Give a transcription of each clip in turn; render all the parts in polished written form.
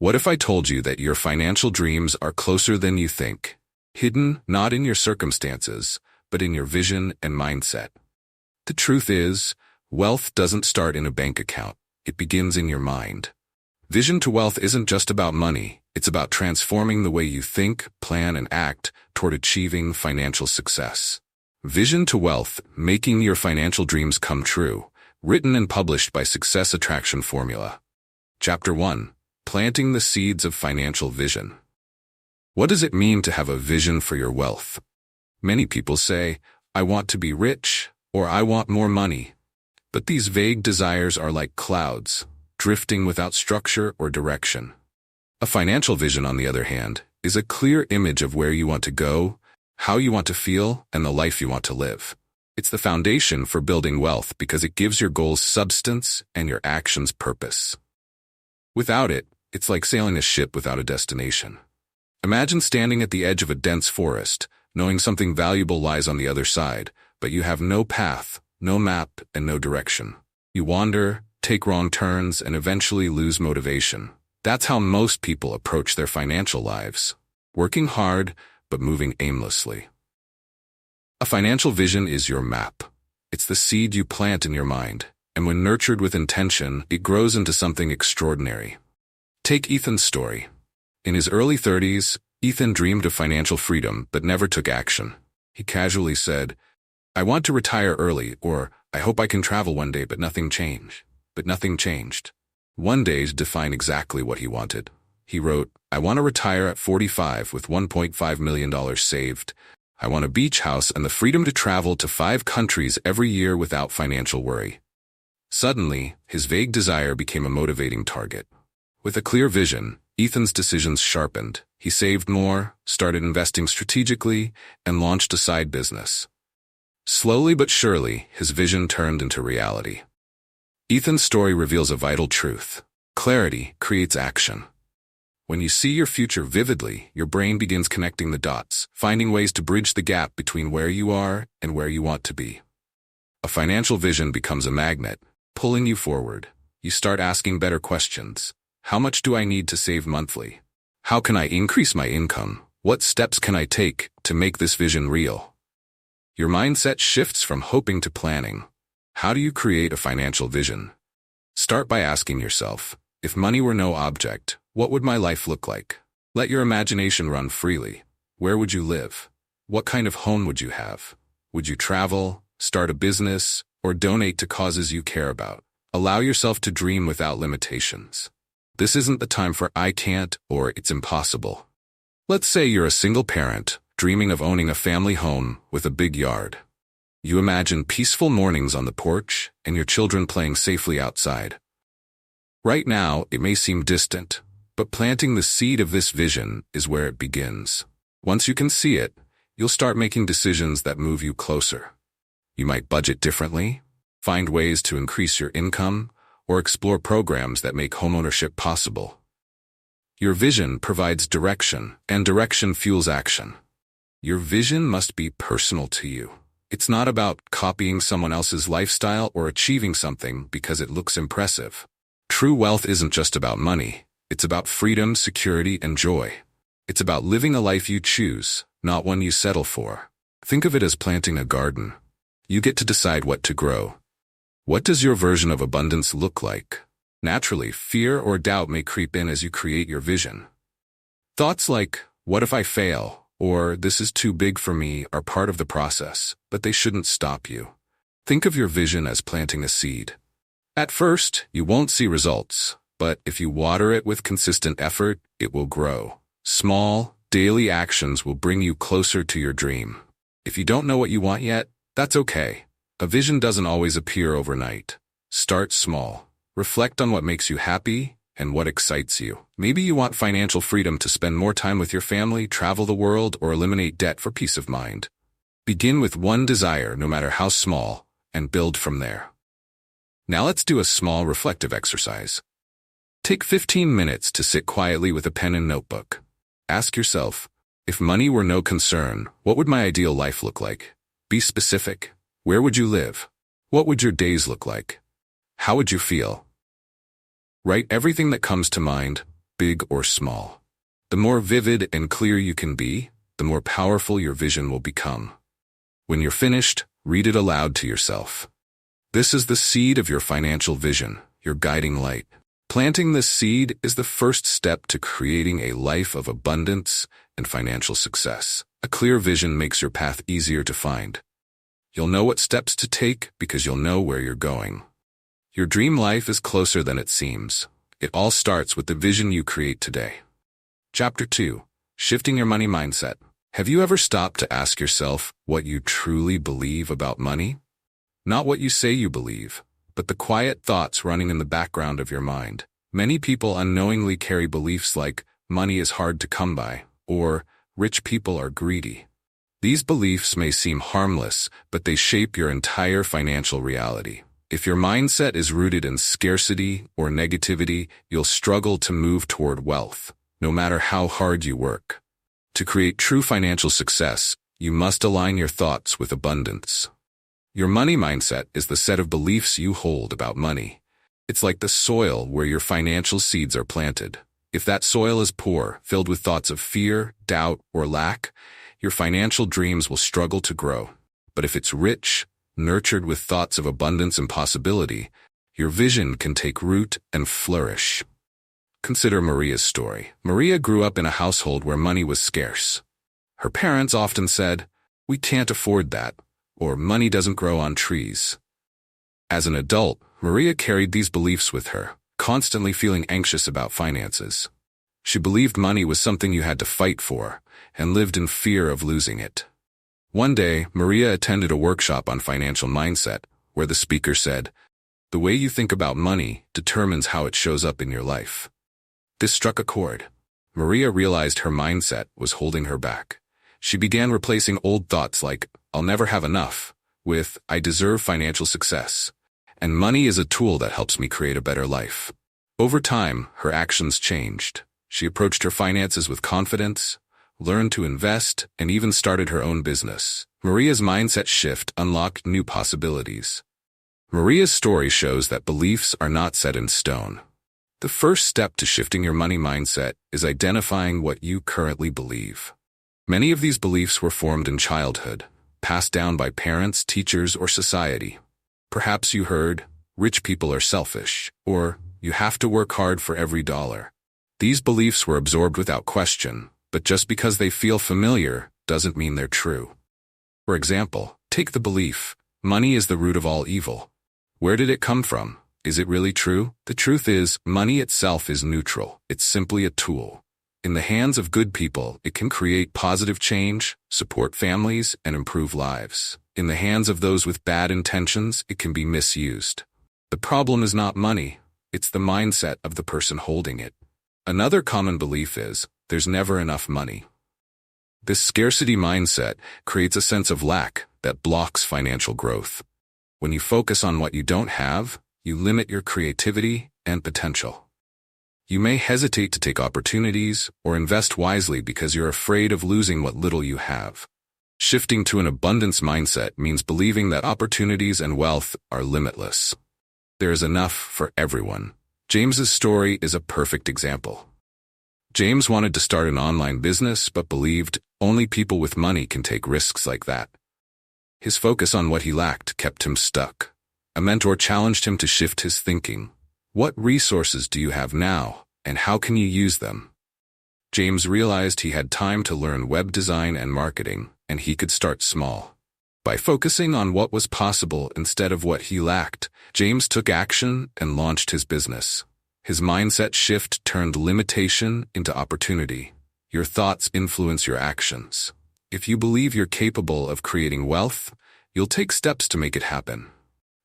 What if I told you that your financial dreams are closer than you think? Hidden not in your circumstances, but in your vision and mindset. The truth is, wealth doesn't start in a bank account. It begins in your mind. Vision to wealth isn't just about money. It's about transforming the way you think, plan, and act toward achieving financial success. Vision to Wealth, Making Your Financial Dreams Come True, written and published by Success Attraction Formula. Chapter 1. Planting the Seeds of Financial Vision. What does it mean to have a vision for your wealth? Many people say, I want to be rich, or I want more money. But these vague desires are like clouds, drifting without structure or direction. A financial vision, on the other hand, is a clear image of where you want to go, how you want to feel, and the life you want to live. It's the foundation for building wealth because it gives your goals substance and your actions purpose. Without it, it's like sailing a ship without a destination. Imagine standing at the edge of a dense forest, knowing something valuable lies on the other side, but you have no path, no map, and no direction. You wander, take wrong turns, and eventually lose motivation. That's how most people approach their financial lives, working hard, but moving aimlessly. A financial vision is your map. It's the seed you plant in your mind, and when nurtured with intention, it grows into something extraordinary. Take Ethan's story. In his early 30s, Ethan dreamed of financial freedom but never took action. He casually said, I want to retire early, or I hope I can travel one day, but nothing changed. One day defined exactly what he wanted. He wrote, I want to retire at 45 with $1.5 million saved. I want a beach house and the freedom to travel to 5 countries every year without financial worry. Suddenly, his vague desire became a motivating target. With a clear vision, Ethan's decisions sharpened. He saved more, started investing strategically, and launched a side business. Slowly but surely, his vision turned into reality. Ethan's story reveals a vital truth. Clarity creates action. When you see your future vividly, your brain begins connecting the dots, finding ways to bridge the gap between where you are and where you want to be. A financial vision becomes a magnet, pulling you forward. You start asking better questions. How much do I need to save monthly? How can I increase my income? What steps can I take to make this vision real? Your mindset shifts from hoping to planning. How do you create a financial vision? Start by asking yourself, if money were no object, what would my life look like? Let your imagination run freely. Where would you live? What kind of home would you have? Would you travel, start a business, or donate to causes you care about? Allow yourself to dream without limitations. This isn't the time for I can't or it's impossible. Let's say you're a single parent, dreaming of owning a family home with a big yard. You imagine peaceful mornings on the porch and your children playing safely outside. Right now, it may seem distant, but planting the seed of this vision is where it begins. Once you can see it, you'll start making decisions that move you closer. You might budget differently, find ways to increase your income, or explore programs that make homeownership possible. Your vision provides direction, and direction fuels action. Your vision must be personal to you. It's not about copying someone else's lifestyle or achieving something because it looks impressive. True wealth isn't just about money. It's about freedom, security, and joy. It's about living a life you choose, not one you settle for. Think of it as planting a garden. You get to decide what to grow. What does your version of abundance look like? Naturally, fear or doubt may creep in as you create your vision. Thoughts like, what if I fail? Or this is too big for me are part of the process, but they shouldn't stop you. Think of your vision as planting a seed. At first, you won't see results, but if you water it with consistent effort, it will grow. Small, daily actions will bring you closer to your dream. If you don't know what you want yet, that's okay. A vision doesn't always appear overnight. Start small. Reflect on what makes you happy and what excites you. Maybe you want financial freedom to spend more time with your family, travel the world, or eliminate debt for peace of mind. Begin with one desire, no matter how small, and build from there. Now let's do a small reflective exercise. Take 15 minutes to sit quietly with a pen and notebook. Ask yourself, if money were no concern, what would my ideal life look like? Be specific. Where would you live? What would your days look like? How would you feel? Write everything that comes to mind, big or small. The more vivid and clear you can be, the more powerful your vision will become. When you're finished, read it aloud to yourself. This is the seed of your financial vision, your guiding light. Planting this seed is the first step to creating a life of abundance and financial success. A clear vision makes your path easier to find. You'll know what steps to take because you'll know where you're going. Your dream life is closer than it seems. It all starts with the vision you create today. Chapter 2. Shifting your money mindset. Have you ever stopped to ask yourself what you truly believe about money? Not what you say you believe, but the quiet thoughts running in the background of your mind. Many people unknowingly carry beliefs like money is hard to come by, or rich people are greedy. These beliefs may seem harmless, but they shape your entire financial reality. If your mindset is rooted in scarcity or negativity, you'll struggle to move toward wealth, no matter how hard you work. To create true financial success, you must align your thoughts with abundance. Your money mindset is the set of beliefs you hold about money. It's like the soil where your financial seeds are planted. If that soil is poor, filled with thoughts of fear, doubt, or lack, your financial dreams will struggle to grow. But if it's rich, nurtured with thoughts of abundance and possibility, your vision can take root and flourish. Consider Maria's story. Maria grew up in a household where money was scarce. Her parents often said, "We can't afford that," or "money doesn't grow on trees." As an adult, Maria carried these beliefs with her, constantly feeling anxious about finances. She believed money was something you had to fight for, and lived in fear of losing it. One day, Maria attended a workshop on financial mindset, where the speaker said, "The way you think about money determines how it shows up in your life." This struck a chord. Maria realized her mindset was holding her back. She began replacing old thoughts like, "I'll never have enough," with, "I deserve financial success, and money is a tool that helps me create a better life." Over time, her actions changed. She approached her finances with confidence, learned to invest, and even started her own business. Maria's mindset shift unlocked new possibilities. Maria's story shows that beliefs are not set in stone. The first step to shifting your money mindset is identifying what you currently believe. Many of these beliefs were formed in childhood, passed down by parents, teachers, or society. Perhaps you heard, "Rich people are selfish," or "You have to work hard for every dollar." These beliefs were absorbed without question, but just because they feel familiar doesn't mean they're true. For example, take the belief, "Money is the root of all evil." Where did it come from? Is it really true? The truth is, money itself is neutral. It's simply a tool. In the hands of good people, it can create positive change, support families, and improve lives. In the hands of those with bad intentions, it can be misused. The problem is not money. It's the mindset of the person holding it. Another common belief is, there's never enough money. This scarcity mindset creates a sense of lack that blocks financial growth. When you focus on what you don't have, you limit your creativity and potential. You may hesitate to take opportunities or invest wisely because you're afraid of losing what little you have. Shifting to an abundance mindset means believing that opportunities and wealth are limitless. There is enough for everyone. James's story is a perfect example. James wanted to start an online business but believed only people with money can take risks like that. His focus on what he lacked kept him stuck. A mentor challenged him to shift his thinking. What resources do you have now, and how can you use them? James realized he had time to learn web design and marketing, and he could start small. By focusing on what was possible instead of what he lacked, James took action and launched his business. His mindset shift turned limitation into opportunity. Your thoughts influence your actions. If you believe you're capable of creating wealth, you'll take steps to make it happen.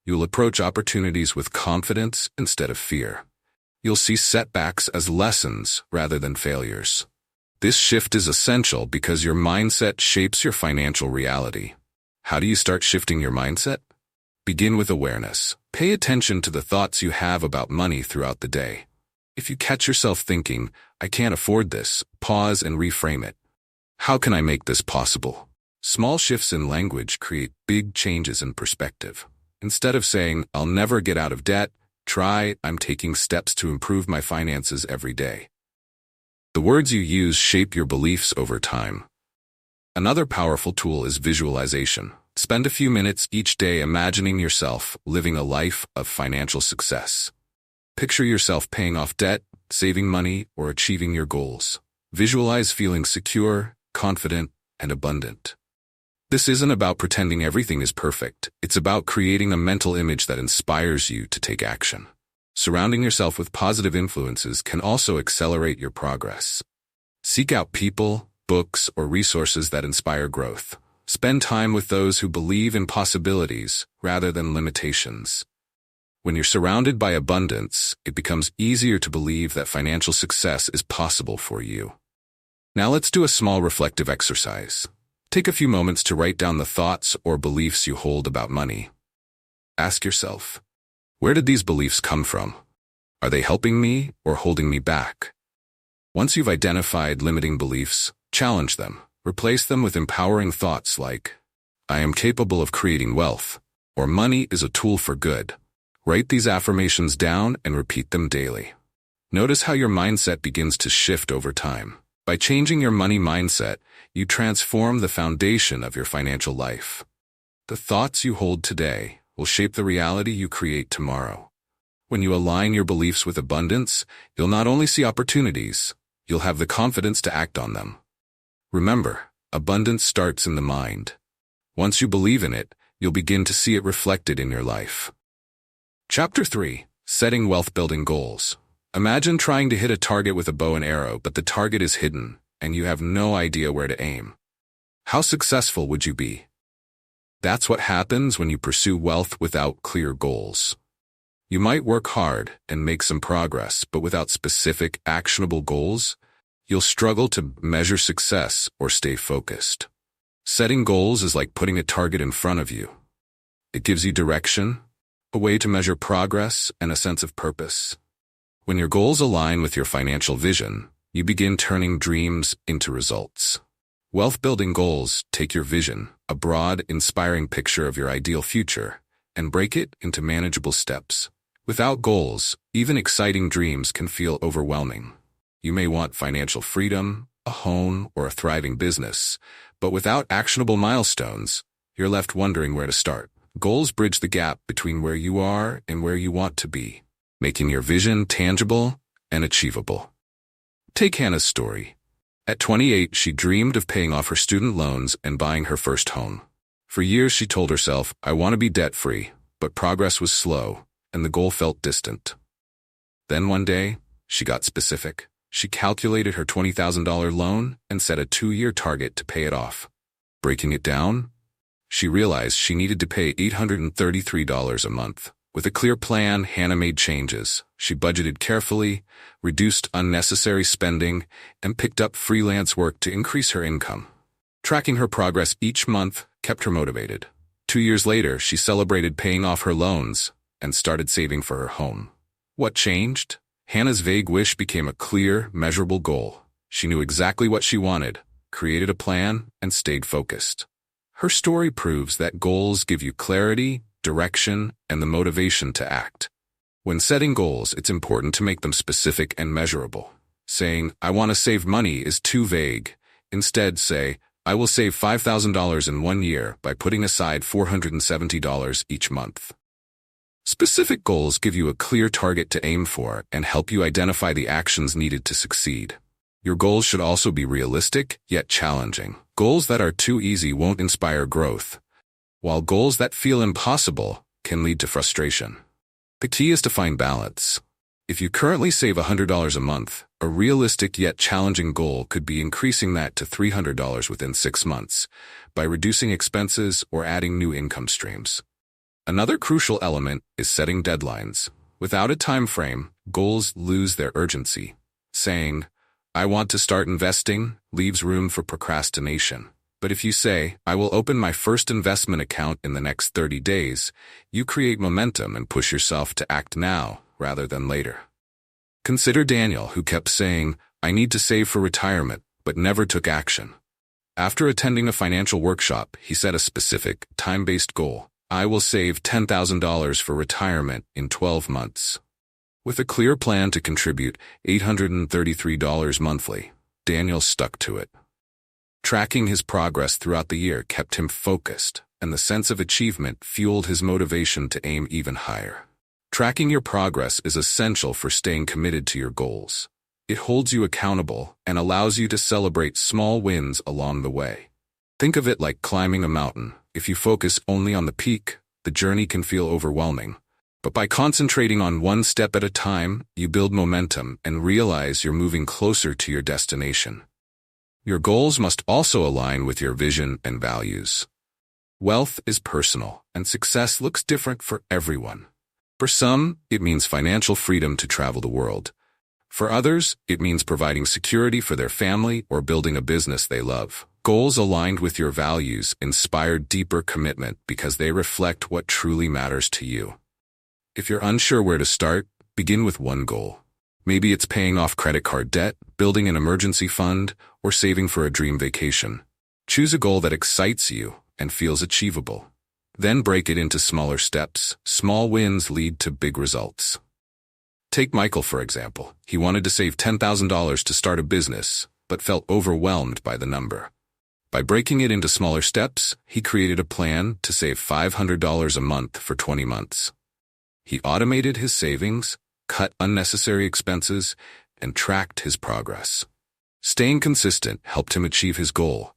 You'll approach opportunities with confidence instead of fear. You'll see setbacks as lessons rather than failures. This shift is essential because your mindset shapes your financial reality. How do you start shifting your mindset? Begin with awareness. Pay attention to the thoughts you have about money throughout the day. If you catch yourself thinking, "I can't afford this," pause and reframe it. How can I make this possible? Small shifts in language create big changes in perspective. Instead of saying, "I'll never get out of debt," try, "I'm taking steps to improve my finances every day." The words you use shape your beliefs over time. Another powerful tool is visualization. Spend a few minutes each day imagining yourself living a life of financial success. Picture yourself paying off debt, saving money, or achieving your goals. Visualize feeling secure, confident, and abundant. This isn't about pretending everything is perfect. It's about creating a mental image that inspires you to take action. Surrounding yourself with positive influences can also accelerate your progress. Seek out people, books, or resources that inspire growth. Spend time with those who believe in possibilities rather than limitations. When you're surrounded by abundance, it becomes easier to believe that financial success is possible for you. Now let's do a small reflective exercise. Take a few moments to write down the thoughts or beliefs you hold about money. Ask yourself, where did these beliefs come from? Are they helping me or holding me back? Once you've identified limiting beliefs, challenge them. Replace them with empowering thoughts like, I am capable of creating wealth, or money is a tool for good. Write these affirmations down and repeat them daily. Notice how your mindset begins to shift over time. By changing your money mindset, you transform the foundation of your financial life. The thoughts you hold today will shape the reality you create tomorrow. When you align your beliefs with abundance, you'll not only see opportunities, you'll have the confidence to act on them. Remember, abundance starts in the mind. Once you believe in it, you'll begin to see it reflected in your life. Chapter 3. Setting Wealth-Building Goals. Imagine trying to hit a target with a bow and arrow, but the target is hidden, and you have no idea where to aim. How successful would you be? That's what happens when you pursue wealth without clear goals. You might work hard and make some progress, but without specific, actionable goals, you'll struggle to measure success or stay focused. Setting goals is like putting a target in front of you. It gives you direction, a way to measure progress, and a sense of purpose. When your goals align with your financial vision, you begin turning dreams into results. Wealth-building goals take your vision, a broad, inspiring picture of your ideal future, and break it into manageable steps. Without goals, even exciting dreams can feel overwhelming. You may want financial freedom, a home, or a thriving business, but without actionable milestones, you're left wondering where to start. Goals bridge the gap between where you are and where you want to be, making your vision tangible and achievable. Take Hannah's story. At 28, she dreamed of paying off her student loans and buying her first home. For years, she told herself, I want to be debt-free, but progress was slow, and the goal felt distant. Then one day, she got specific. She calculated her $20,000 loan and set a 2-year target to pay it off. Breaking it down, she realized she needed to pay $833 a month. With a clear plan, Hannah made changes. She budgeted carefully, reduced unnecessary spending, and picked up freelance work to increase her income. Tracking her progress each month kept her motivated. 2 years later, she celebrated paying off her loans and started saving for her home. What changed? Hannah's vague wish became a clear, measurable goal. She knew exactly what she wanted, created a plan, and stayed focused. Her story proves that goals give you clarity, direction, and the motivation to act. When setting goals, it's important to make them specific and measurable. Saying, I want to save money is too vague. Instead, say, I will save $5,000 in 1 year by putting aside $470 each month. Specific goals give you a clear target to aim for and help you identify the actions needed to succeed. Your goals should also be realistic, yet challenging. Goals that are too easy won't inspire growth, while goals that feel impossible can lead to frustration. The key is to find balance. If you currently save $100 a month, a realistic yet challenging goal could be increasing that to $300 within 6 months by reducing expenses or adding new income streams. Another crucial element is setting deadlines. Without a time frame, goals lose their urgency. Saying, I want to start investing leaves room for procrastination. But if you say, I will open my first investment account in the next 30 days, you create momentum and push yourself to act now rather than later. Consider Daniel, who kept saying, I need to save for retirement, but never took action. After attending a financial workshop, he set a specific, time-based goal. I will save $10,000 for retirement in 12 months. With a clear plan to contribute $833 monthly, Daniel stuck to it. Tracking his progress throughout the year kept him focused, and the sense of achievement fueled his motivation to aim even higher. Tracking your progress is essential for staying committed to your goals. It holds you accountable and allows you to celebrate small wins along the way. Think of it like climbing a mountain. If you focus only on the peak, the journey can feel overwhelming. But by concentrating on one step at a time, you build momentum and realize you're moving closer to your destination. Your goals must also align with your vision and values. Wealth is personal, and success looks different for everyone. For some, it means financial freedom to travel the world. For others, it means providing security for their family or building a business they love. Goals aligned with your values inspire deeper commitment because they reflect what truly matters to you. If you're unsure where to start, begin with one goal. Maybe it's paying off credit card debt, building an emergency fund, or saving for a dream vacation. Choose a goal that excites you and feels achievable. Then break it into smaller steps. Small wins lead to big results. Take Michael, for example. He wanted to save $10,000 to start a business, but felt overwhelmed by the number. By breaking it into smaller steps, he created a plan to save $500 a month for 20 months. He automated his savings, cut unnecessary expenses, and tracked his progress. Staying consistent helped him achieve his goal,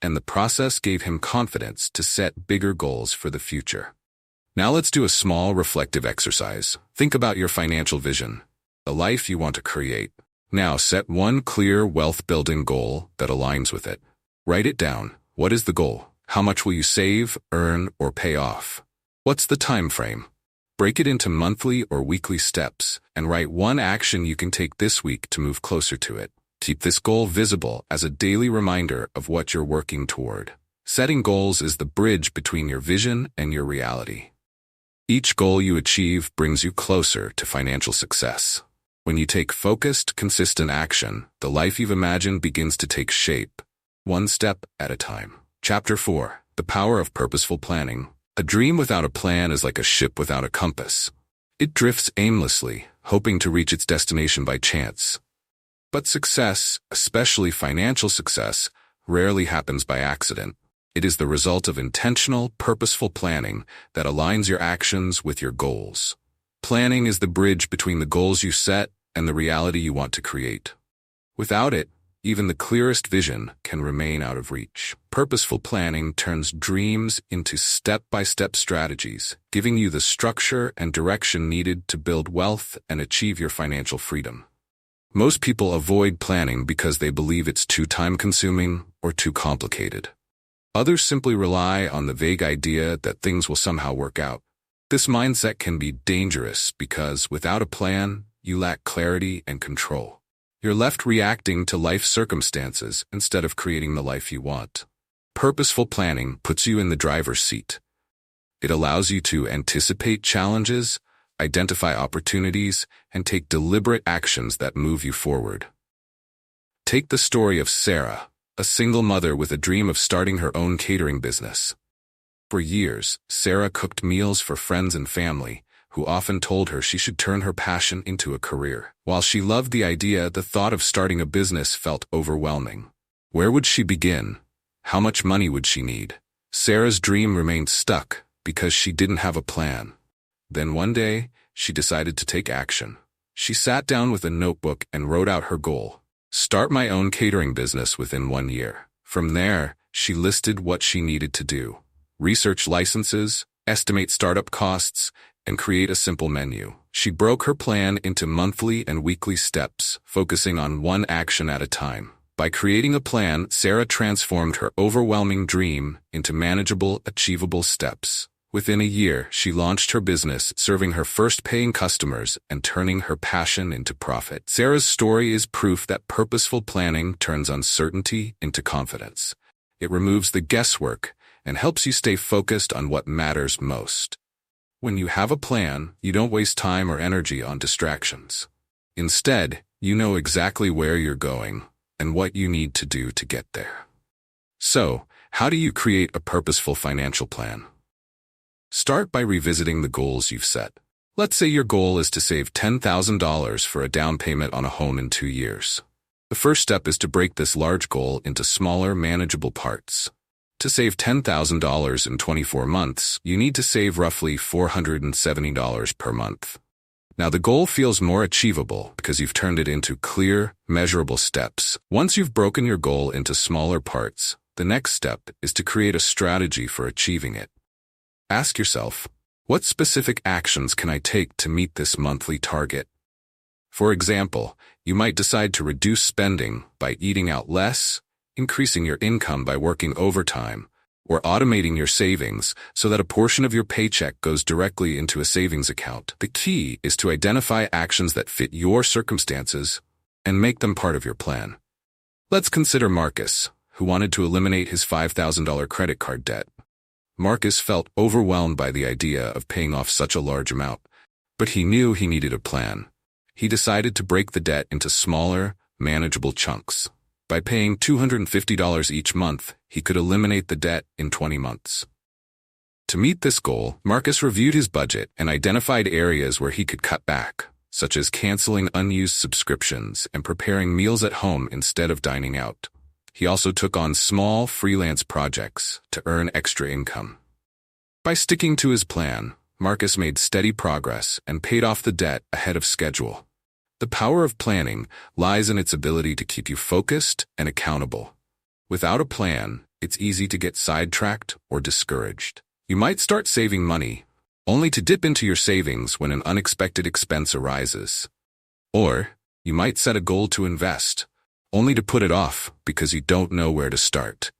and the process gave him confidence to set bigger goals for the future. Now let's do a small reflective exercise. Think about your financial vision, the life you want to create. Now set one clear wealth-building goal that aligns with it. Write it down. What is the goal? How much will you save, earn, or pay off? What's the time frame? Break it into monthly or weekly steps and write one action you can take this week to move closer to it. Keep this goal visible as a daily reminder of what you're working toward. Setting goals is the bridge between your vision and your reality. Each goal you achieve brings you closer to financial success. When you take focused, consistent action, the life you've imagined begins to take shape, one step at a time. Chapter 4. The Power of Purposeful Planning. A dream without a plan is like a ship without a compass. It drifts aimlessly, hoping to reach its destination by chance. But success, especially financial success, rarely happens by accident. It is the result of intentional, purposeful planning that aligns your actions with your goals. Planning is the bridge between the goals you set and the reality you want to create. Without it, even the clearest vision can remain out of reach. Purposeful planning turns dreams into step-by-step strategies, giving you the structure and direction needed to build wealth and achieve your financial freedom. Most people avoid planning because they believe it's too time-consuming or too complicated. Others simply rely on the vague idea that things will somehow work out. This mindset can be dangerous because without a plan, you lack clarity and control. You're left reacting to life circumstances instead of creating the life you want. Purposeful planning puts you in the driver's seat. It allows you to anticipate challenges, identify opportunities, and take deliberate actions that move you forward. Take the story of Sarah, a single mother with a dream of starting her own catering business. For years, Sarah cooked meals for friends and family, who often told her she should turn her passion into a career. While she loved the idea, the thought of starting a business felt overwhelming. Where would she begin? How much money would she need? Sarah's dream remained stuck because she didn't have a plan. Then one day, she decided to take action. She sat down with a notebook and wrote out her goal: start my own catering business within 1 year. From there, she listed what she needed to do: research licenses, estimate startup costs, and create a simple menu. She broke her plan into monthly and weekly steps, focusing on one action at a time. By creating a plan, Sarah transformed her overwhelming dream into manageable, achievable steps. Within a year, she launched her business, serving her first paying customers and turning her passion into profit. Sarah's story is proof that purposeful planning turns uncertainty into confidence. It removes the guesswork and helps you stay focused on what matters most. When you have a plan, you don't waste time or energy on distractions. Instead, you know exactly where you're going and what you need to do to get there. So, how do you create a purposeful financial plan? Start by revisiting the goals you've set. Let's say your goal is to save $10,000 for a down payment on a home in 2 years. The first step is to break this large goal into smaller, manageable parts. To save $10,000 in 24 months, you need to save roughly $470 per month. Now, the goal feels more achievable because you've turned it into clear, measurable steps. Once you've broken your goal into smaller parts, the next step is to create a strategy for achieving it. Ask yourself, what specific actions can I take to meet this monthly target? For example, you might decide to reduce spending by eating out less, increasing your income by working overtime, or automating your savings so that a portion of your paycheck goes directly into a savings account. The key is to identify actions that fit your circumstances and make them part of your plan. Let's consider Marcus, who wanted to eliminate his $5,000 credit card debt. Marcus felt overwhelmed by the idea of paying off such a large amount, but he knew he needed a plan. He decided to break the debt into smaller, manageable chunks. By paying $250 each month, he could eliminate the debt in 20 months. To meet this goal, Marcus reviewed his budget and identified areas where he could cut back, such as canceling unused subscriptions and preparing meals at home instead of dining out. He also took on small freelance projects to earn extra income. By sticking to his plan, Marcus made steady progress and paid off the debt ahead of schedule. The power of planning lies in its ability to keep you focused and accountable. Without a plan, it's easy to get sidetracked or discouraged. You might start saving money, only to dip into your savings when an unexpected expense arises. Or, you might set a goal to invest, only to put it off because you don't know where to start.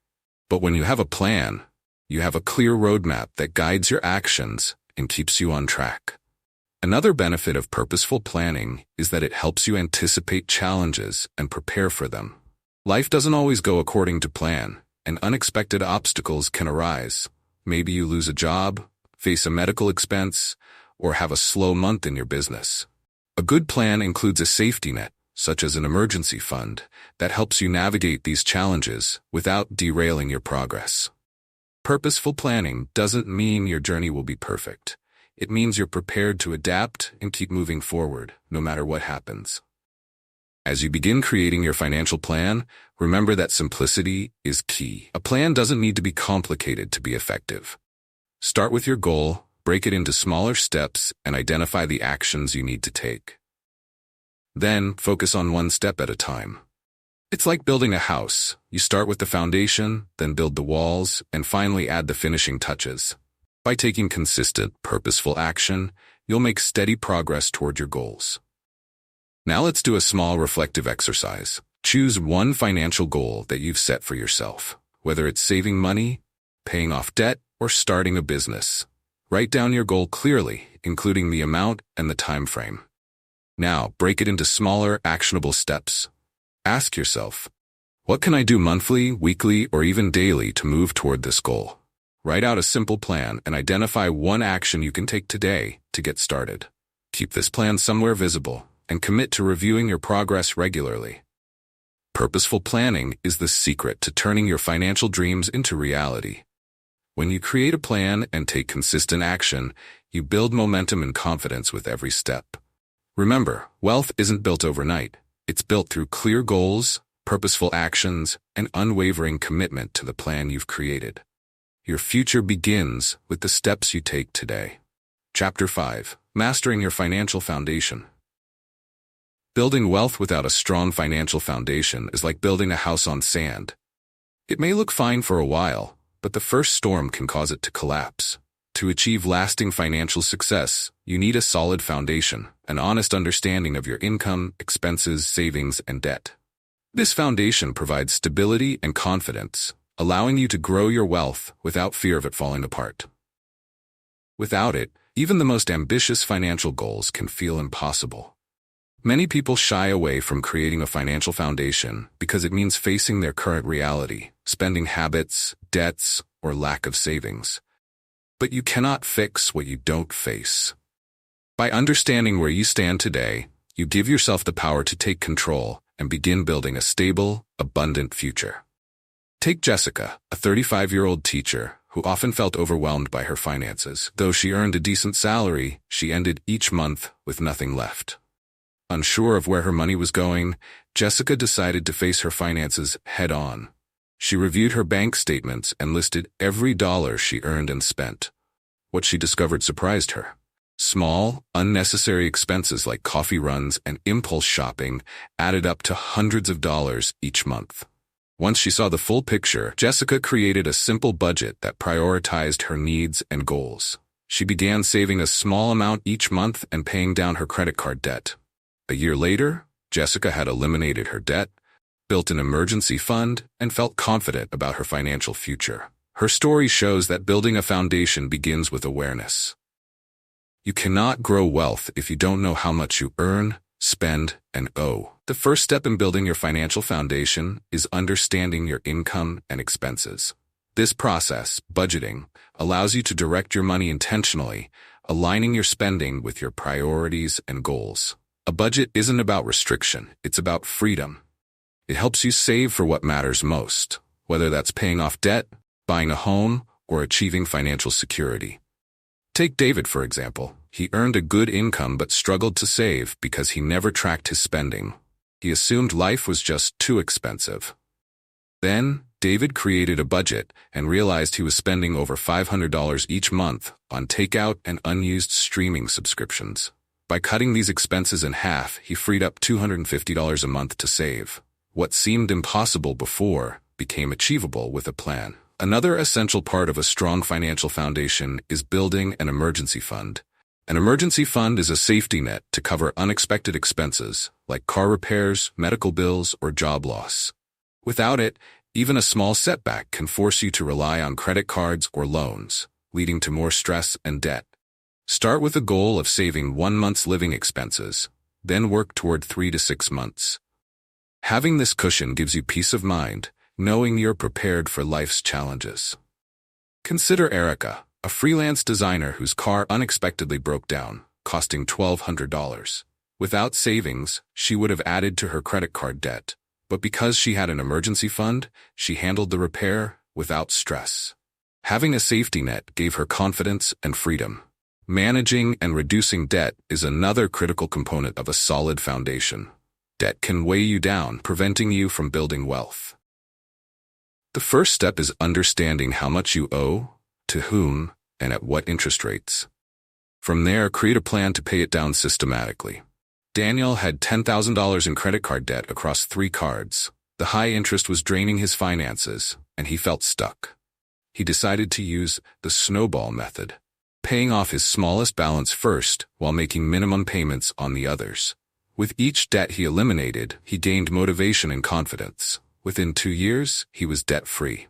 But when you have a plan, you have a clear roadmap that guides your actions and keeps you on track. Another benefit of purposeful planning is that it helps you anticipate challenges and prepare for them. Life doesn't always go according to plan, and unexpected obstacles can arise. Maybe you lose a job, face a medical expense, or have a slow month in your business. A good plan includes a safety net, such as an emergency fund, that helps you navigate these challenges without derailing your progress. Purposeful planning doesn't mean your journey will be perfect. It means you're prepared to adapt and keep moving forward, no matter what happens. As you begin creating your financial plan, remember that simplicity is key. A plan doesn't need to be complicated to be effective. Start with your goal, break it into smaller steps, and identify the actions you need to take. Then, focus on one step at a time. It's like building a house. You start with the foundation, then build the walls, and finally add the finishing touches. By taking consistent, purposeful action, you'll make steady progress toward your goals. Now let's do a small reflective exercise. Choose one financial goal that you've set for yourself, whether it's saving money, paying off debt, or starting a business. Write down your goal clearly, including the amount and the time frame. Now, break it into smaller, actionable steps. Ask yourself, what can I do monthly, weekly, or even daily to move toward this goal? Write out a simple plan and identify one action you can take today to get started. Keep this plan somewhere visible and commit to reviewing your progress regularly. Purposeful planning is the secret to turning your financial dreams into reality. When you create a plan and take consistent action, you build momentum and confidence with every step. Remember, wealth isn't built overnight. It's built through clear goals, purposeful actions, and unwavering commitment to the plan you've created. Your future begins with the steps you take today. Chapter 5. Mastering your financial foundation. Building wealth without a strong financial foundation is like building a house on sand. It may look fine for a while, but the first storm can cause it to collapse. To achieve lasting financial success, you need a solid foundation, an honest understanding of your income, expenses, savings, and debt. This foundation provides stability and confidence, allowing you to grow your wealth without fear of it falling apart. Without it, even the most ambitious financial goals can feel impossible. Many people shy away from creating a financial foundation because it means facing their current reality, spending habits, debts, or lack of savings. But you cannot fix what you don't face. By understanding where you stand today, you give yourself the power to take control and begin building a stable, abundant future. Take Jessica, a 35-year-old teacher who often felt overwhelmed by her finances. Though she earned a decent salary, she ended each month with nothing left. Unsure of where her money was going, Jessica decided to face her finances head-on. She reviewed her bank statements and listed every dollar she earned and spent. What she discovered surprised her. Small, unnecessary expenses like coffee runs and impulse shopping added up to hundreds of dollars each month. Once she saw the full picture, Jessica created a simple budget that prioritized her needs and goals. She began saving a small amount each month and paying down her credit card debt. A year later, Jessica had eliminated her debt, built an emergency fund, and felt confident about her financial future. Her story shows that building a foundation begins with awareness. You cannot grow wealth if you don't know how much you earn, spend, and owe. The first step in building your financial foundation is understanding your income and expenses. This process, budgeting, allows you to direct your money intentionally, aligning your spending with your priorities and goals. A budget isn't about restriction, it's about freedom. It helps you save for what matters most, whether that's paying off debt, buying a home, or achieving financial security. Take David, for example. He earned a good income but struggled to save because he never tracked his spending. He assumed life was just too expensive. Then, David created a budget and realized he was spending over $500 each month on takeout and unused streaming subscriptions. By cutting these expenses in half, he freed up $250 a month to save. What seemed impossible before became achievable with a plan. Another essential part of a strong financial foundation is building an emergency fund. An emergency fund is a safety net to cover unexpected expenses, like car repairs, medical bills, or job loss. Without it, even a small setback can force you to rely on credit cards or loans, leading to more stress and debt. Start with a goal of saving 1 month's living expenses, then work toward 3 to 6 months. Having this cushion gives you peace of mind, knowing you're prepared for life's challenges. Consider Erica, a freelance designer whose car unexpectedly broke down, costing $1,200. Without savings, she would have added to her credit card debt, but because she had an emergency fund, she handled the repair without stress. Having a safety net gave her confidence and freedom. Managing and reducing debt is another critical component of a solid foundation. Debt can weigh you down, preventing you from building wealth. The first step is understanding how much you owe, to whom, and at what interest rates. From there, create a plan to pay it down systematically. Daniel had $10,000 in credit card debt across 3 cards. The high interest was draining his finances, and he felt stuck. He decided to use the snowball method, paying off his smallest balance first while making minimum payments on the others. With each debt he eliminated, he gained motivation and confidence. Within 2 years, he was debt-free.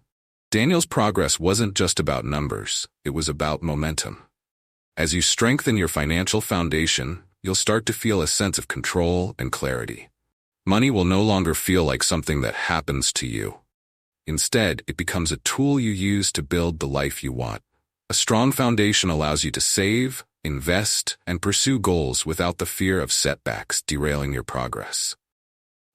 Daniel's progress wasn't just about numbers, it was about momentum. As you strengthen your financial foundation, you'll start to feel a sense of control and clarity. Money will no longer feel like something that happens to you. Instead, it becomes a tool you use to build the life you want. A strong foundation allows you to save, invest, and pursue goals without the fear of setbacks derailing your progress.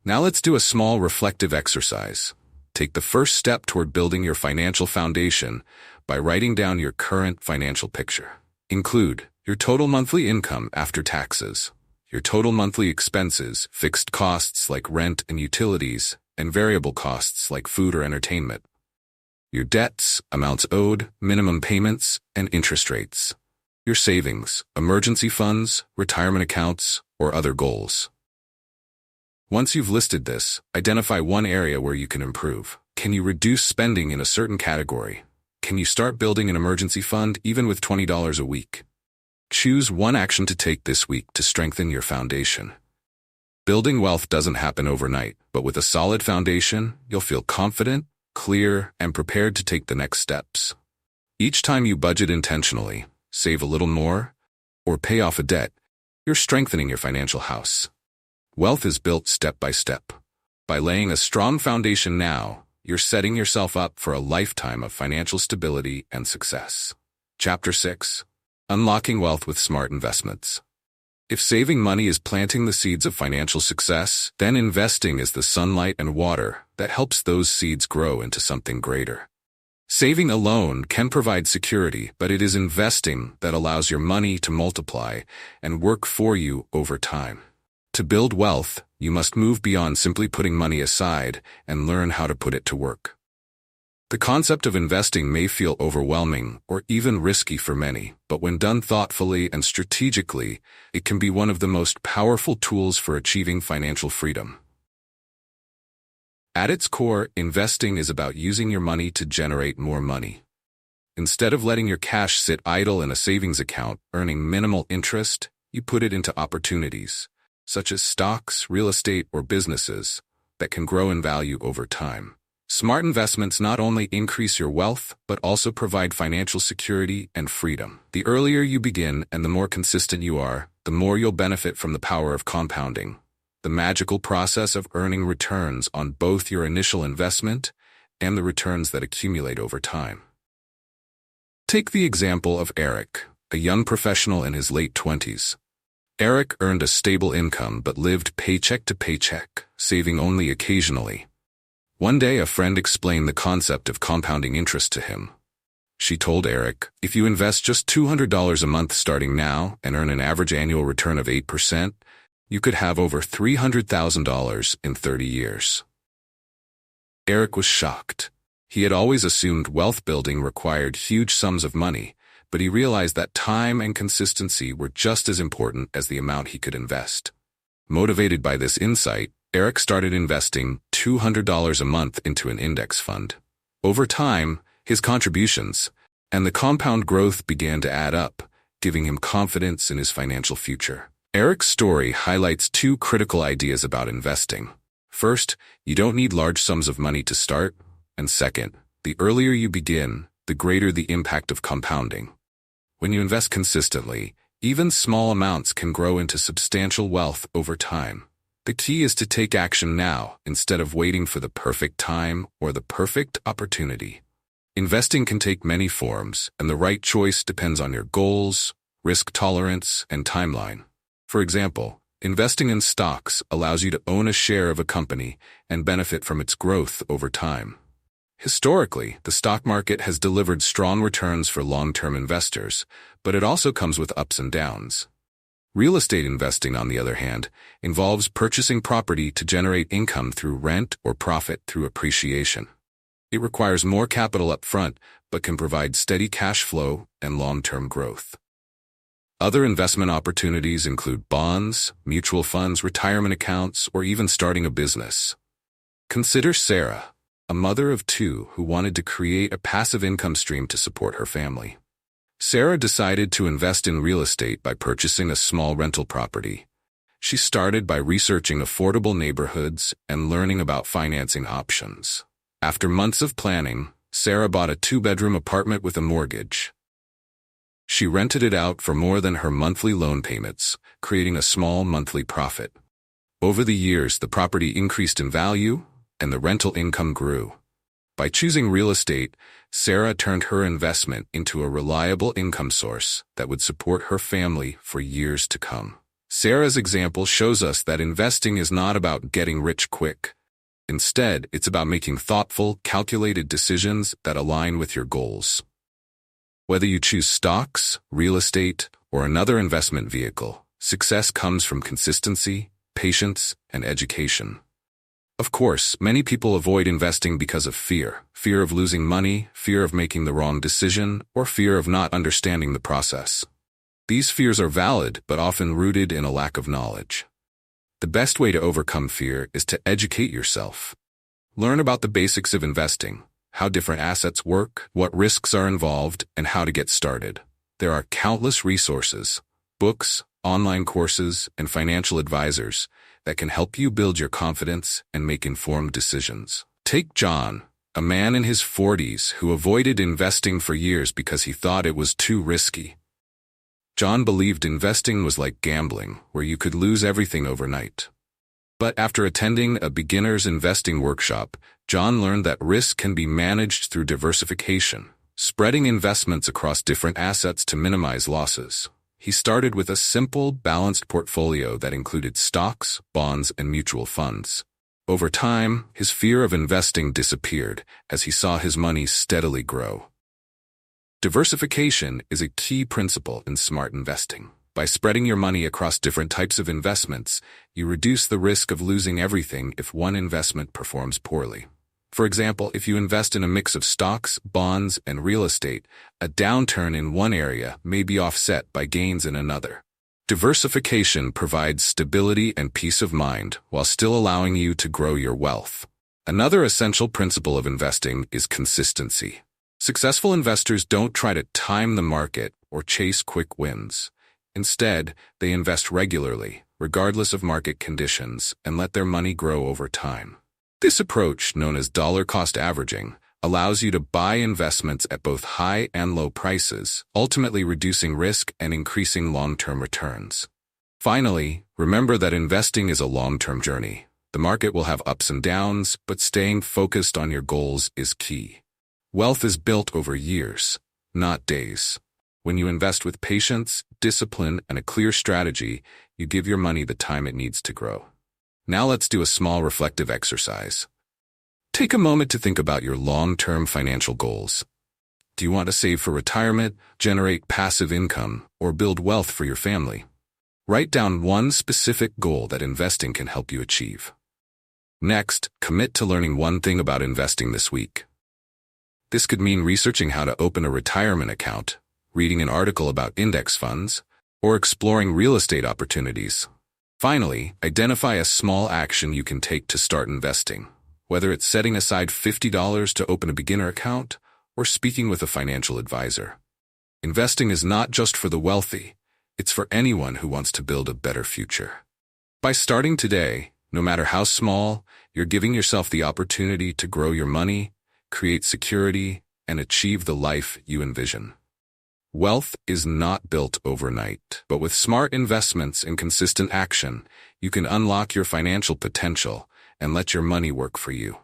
Now let's do a small reflective exercise. Take the first step toward building your financial foundation by writing down your current financial picture. Include your total monthly income after taxes, your total monthly expenses, fixed costs like rent and utilities, and variable costs like food or entertainment. Your debts, amounts owed, minimum payments, and interest rates. Your savings, emergency funds, retirement accounts, or other goals. Once you've listed this, identify one area where you can improve. Can you reduce spending in a certain category? Can you start building an emergency fund even with $20 a week? Choose one action to take this week to strengthen your foundation. Building wealth doesn't happen overnight, but with a solid foundation, you'll feel confident, clear, and prepared to take the next steps. Each time you budget intentionally, save a little more, or pay off a debt, you're strengthening your financial house. Wealth is built step by step. By laying a strong foundation now, you're setting yourself up for a lifetime of financial stability and success. Chapter 6. Unlocking Wealth with Smart Investments. If saving money is planting the seeds of financial success, then investing is the sunlight and water that helps those seeds grow into something greater. Saving alone can provide security, but it is investing that allows your money to multiply and work for you over time. To build wealth, you must move beyond simply putting money aside and learn how to put it to work. The concept of investing may feel overwhelming or even risky for many, but when done thoughtfully and strategically, it can be one of the most powerful tools for achieving financial freedom. At its core, investing is about using your money to generate more money. Instead of letting your cash sit idle in a savings account, earning minimal interest, you put it into opportunities, such as stocks, real estate, or businesses, that can grow in value over time. Smart investments not only increase your wealth, but also provide financial security and freedom. The earlier you begin and the more consistent you are, the more you'll benefit from the power of compounding, the magical process of earning returns on both your initial investment and the returns that accumulate over time. Take the example of Eric, a young professional in his late 20s. Eric earned a stable income but lived paycheck to paycheck, saving only occasionally. One day, a friend explained the concept of compounding interest to him. She told Eric, if you invest just $200 a month starting now and earn an average annual return of 8%, you could have over $300,000 in 30 years. Eric was shocked. He had always assumed wealth building required huge sums of money, but he realized that time and consistency were just as important as the amount he could invest. Motivated by this insight, Eric started investing $200 a month into an index fund. Over time, his contributions and the compound growth began to add up, giving him confidence in his financial future. Eric's story highlights two critical ideas about investing. First, you don't need large sums of money to start, and second, the earlier you begin, the greater the impact of compounding. When you invest consistently, even small amounts can grow into substantial wealth over time. The key is to take action now instead of waiting for the perfect time or the perfect opportunity. Investing can take many forms, and the right choice depends on your goals, risk tolerance, and timeline. For example, investing in stocks allows you to own a share of a company and benefit from its growth over time. Historically, the stock market has delivered strong returns for long-term investors, but it also comes with ups and downs. Real estate investing, on the other hand, involves purchasing property to generate income through rent or profit through appreciation. It requires more capital up front, but can provide steady cash flow and long-term growth. Other investment opportunities include bonds, mutual funds, retirement accounts, or even starting a business. Consider Sarah, a mother of two who wanted to create a passive income stream to support her family. Sarah decided to invest in real estate by purchasing a small rental property. She started by researching affordable neighborhoods and learning about financing options. After months of planning, Sarah bought a 2-bedroom apartment with a mortgage. She rented it out for more than her monthly loan payments, creating a small monthly profit. Over the years, the property increased in value, and the rental income grew. By choosing real estate, Sarah turned her investment into a reliable income source that would support her family for years to come. Sarah's example shows us that investing is not about getting rich quick. Instead, it's about making thoughtful, calculated decisions that align with your goals. Whether you choose stocks, real estate, or another investment vehicle, success comes from consistency, patience, and education. Of course, many people avoid investing because of fear of losing money, fear of making the wrong decision, or fear of not understanding the process. These fears are valid, but often rooted in a lack of knowledge. The best way to overcome fear is to educate yourself. Learn about the basics of investing, how different assets work, what risks are involved, and how to get started. There are countless resources, books, online courses, and financial advisors that can help you build your confidence and make informed decisions. Take John, a man in his 40s who avoided investing for years because he thought it was too risky. John believed investing was like gambling, where you could lose everything overnight. But after attending a beginner's investing workshop, John learned that risk can be managed through diversification, spreading investments across different assets to minimize losses. He started with a simple, balanced portfolio that included stocks, bonds, and mutual funds. Over time, his fear of investing disappeared as he saw his money steadily grow. Diversification is a key principle in smart investing. By spreading your money across different types of investments, you reduce the risk of losing everything if one investment performs poorly. For example, if you invest in a mix of stocks, bonds, and real estate, a downturn in one area may be offset by gains in another. Diversification provides stability and peace of mind while still allowing you to grow your wealth. Another essential principle of investing is consistency. Successful investors don't try to time the market or chase quick wins. Instead, they invest regularly, regardless of market conditions, and let their money grow over time. This approach, known as dollar-cost averaging, allows you to buy investments at both high and low prices, ultimately reducing risk and increasing long-term returns. Finally, remember that investing is a long-term journey. The market will have ups and downs, but staying focused on your goals is key. Wealth is built over years, not days. When you invest with patience, discipline, and a clear strategy, you give your money the time it needs to grow. Now let's do a small reflective exercise. Take a moment to think about your long-term financial goals. Do you want to save for retirement, generate passive income, or build wealth for your family? Write down one specific goal that investing can help you achieve. Next, commit to learning one thing about investing this week. This could mean researching how to open a retirement account, reading an article about index funds, or exploring real estate opportunities. Finally, identify a small action you can take to start investing, whether it's setting aside $50 to open a beginner account or speaking with a financial advisor. Investing is not just for the wealthy, it's for anyone who wants to build a better future. By starting today, no matter how small, you're giving yourself the opportunity to grow your money, create security, and achieve the life you envision. Wealth is not built overnight, but with smart investments and consistent action, you can unlock your financial potential and let your money work for you.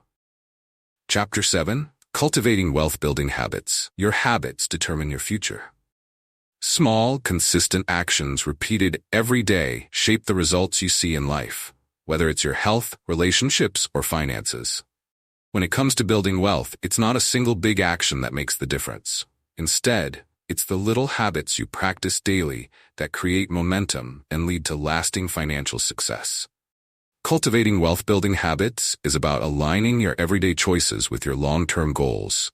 Chapter 7: Cultivating Wealth-Building Habits. Your habits determine your future. Small, consistent actions repeated every day shape the results you see in life, whether it's your health, relationships, or finances. When it comes to building wealth, it's not a single big action that makes the difference. Instead, it's the little habits you practice daily that create momentum and lead to lasting financial success. Cultivating wealth-building habits is about aligning your everyday choices with your long-term goals,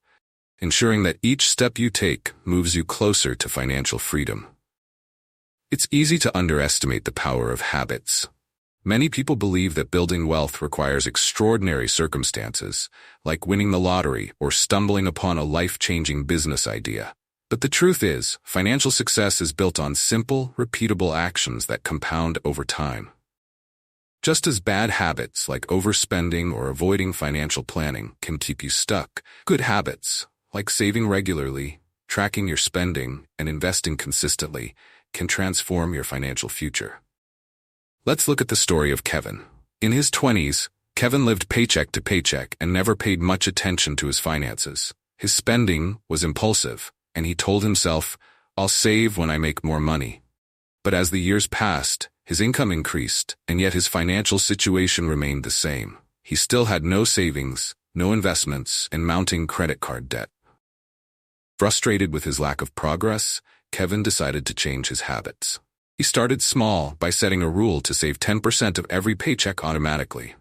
ensuring that each step you take moves you closer to financial freedom. It's easy to underestimate the power of habits. Many people believe that building wealth requires extraordinary circumstances, like winning the lottery or stumbling upon a life-changing business idea. But the truth is, financial success is built on simple, repeatable actions that compound over time. Just as bad habits like overspending or avoiding financial planning can keep you stuck, good habits, like saving regularly, tracking your spending, and investing consistently, can transform your financial future. Let's look at the story of Kevin. In his 20s, Kevin lived paycheck to paycheck and never paid much attention to his finances. His spending was impulsive, and he told himself, "I'll save when I make more money." But as the years passed, his income increased, and yet his financial situation remained the same. He still had no savings, no investments, and mounting credit card debt. Frustrated with his lack of progress, Kevin decided to change his habits. He started small by setting a rule to save 10% of every paycheck automatically.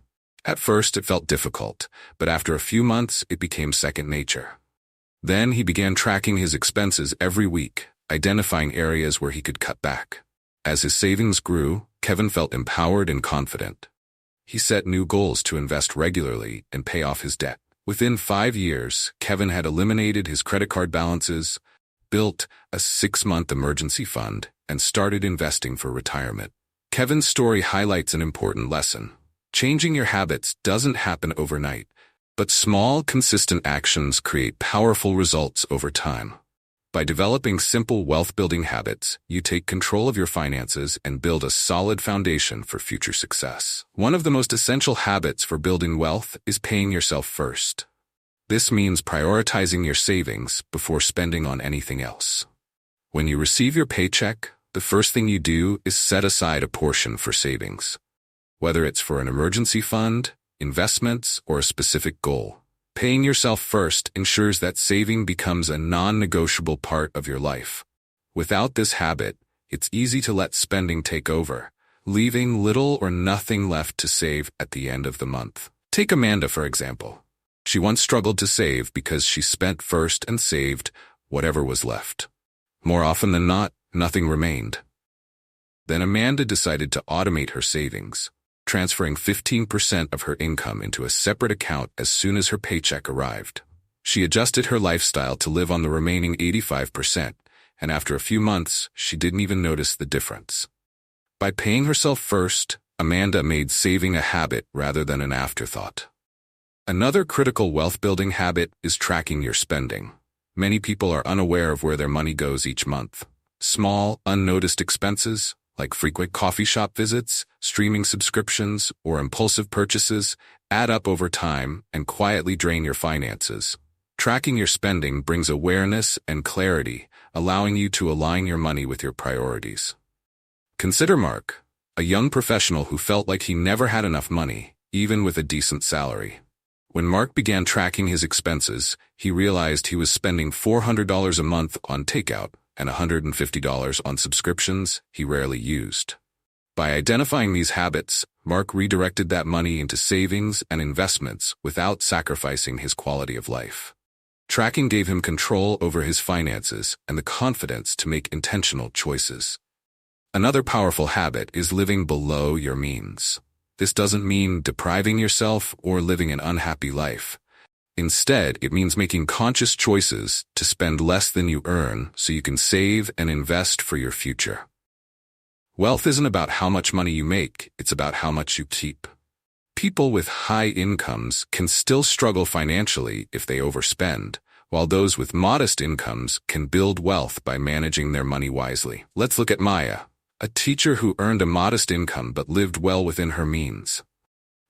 At first, it felt difficult, but after a few months, it became second nature. Then he began tracking his expenses every week, identifying areas where he could cut back. As his savings grew, Kevin felt empowered and confident. He set new goals to invest regularly and pay off his debt. Within 5 years, Kevin had eliminated his credit card balances, built a 6-month emergency fund, and started investing for retirement. Kevin's story highlights an important lesson. Changing your habits doesn't happen overnight, but small, consistent actions create powerful results over time. By developing simple wealth-building habits, you take control of your finances and build a solid foundation for future success. One of the most essential habits for building wealth is paying yourself first. This means prioritizing your savings before spending on anything else. When you receive your paycheck, the first thing you do is set aside a portion for savings. Whether it's for an emergency fund, investments, or a specific goal. Paying yourself first ensures that saving becomes a non-negotiable part of your life. Without this habit, it's easy to let spending take over, leaving little or nothing left to save at the end of the month. Take Amanda, for example. She once struggled to save because she spent first and saved whatever was left. More often than not, nothing remained. Then Amanda decided to automate her savings, transferring 15% of her income into a separate account as soon as her paycheck arrived. She adjusted her lifestyle to live on the remaining 85%, and after a few months, she didn't even notice the difference. By paying herself first, Amanda made saving a habit rather than an afterthought. Another critical wealth-building habit is tracking your spending. Many people are unaware of where their money goes each month. Small, unnoticed expenses, like frequent coffee shop visits, streaming subscriptions, or impulsive purchases, add up over time and quietly drain your finances. Tracking your spending brings awareness and clarity, allowing you to align your money with your priorities. Consider Mark, a young professional who felt like he never had enough money, even with a decent salary. When Mark began tracking his expenses, he realized he was spending $400 a month on takeout and $150 on subscriptions he rarely used. By identifying these habits, Mark redirected that money into savings and investments without sacrificing his quality of life. Tracking gave him control over his finances and the confidence to make intentional choices. Another powerful habit is living below your means. This doesn't mean depriving yourself or living an unhappy life. Instead, it means making conscious choices to spend less than you earn so you can save and invest for your future. Wealth isn't about how much money you make, it's about how much you keep. People with high incomes can still struggle financially if they overspend, while those with modest incomes can build wealth by managing their money wisely. Let's look at Maya, a teacher who earned a modest income but lived well within her means.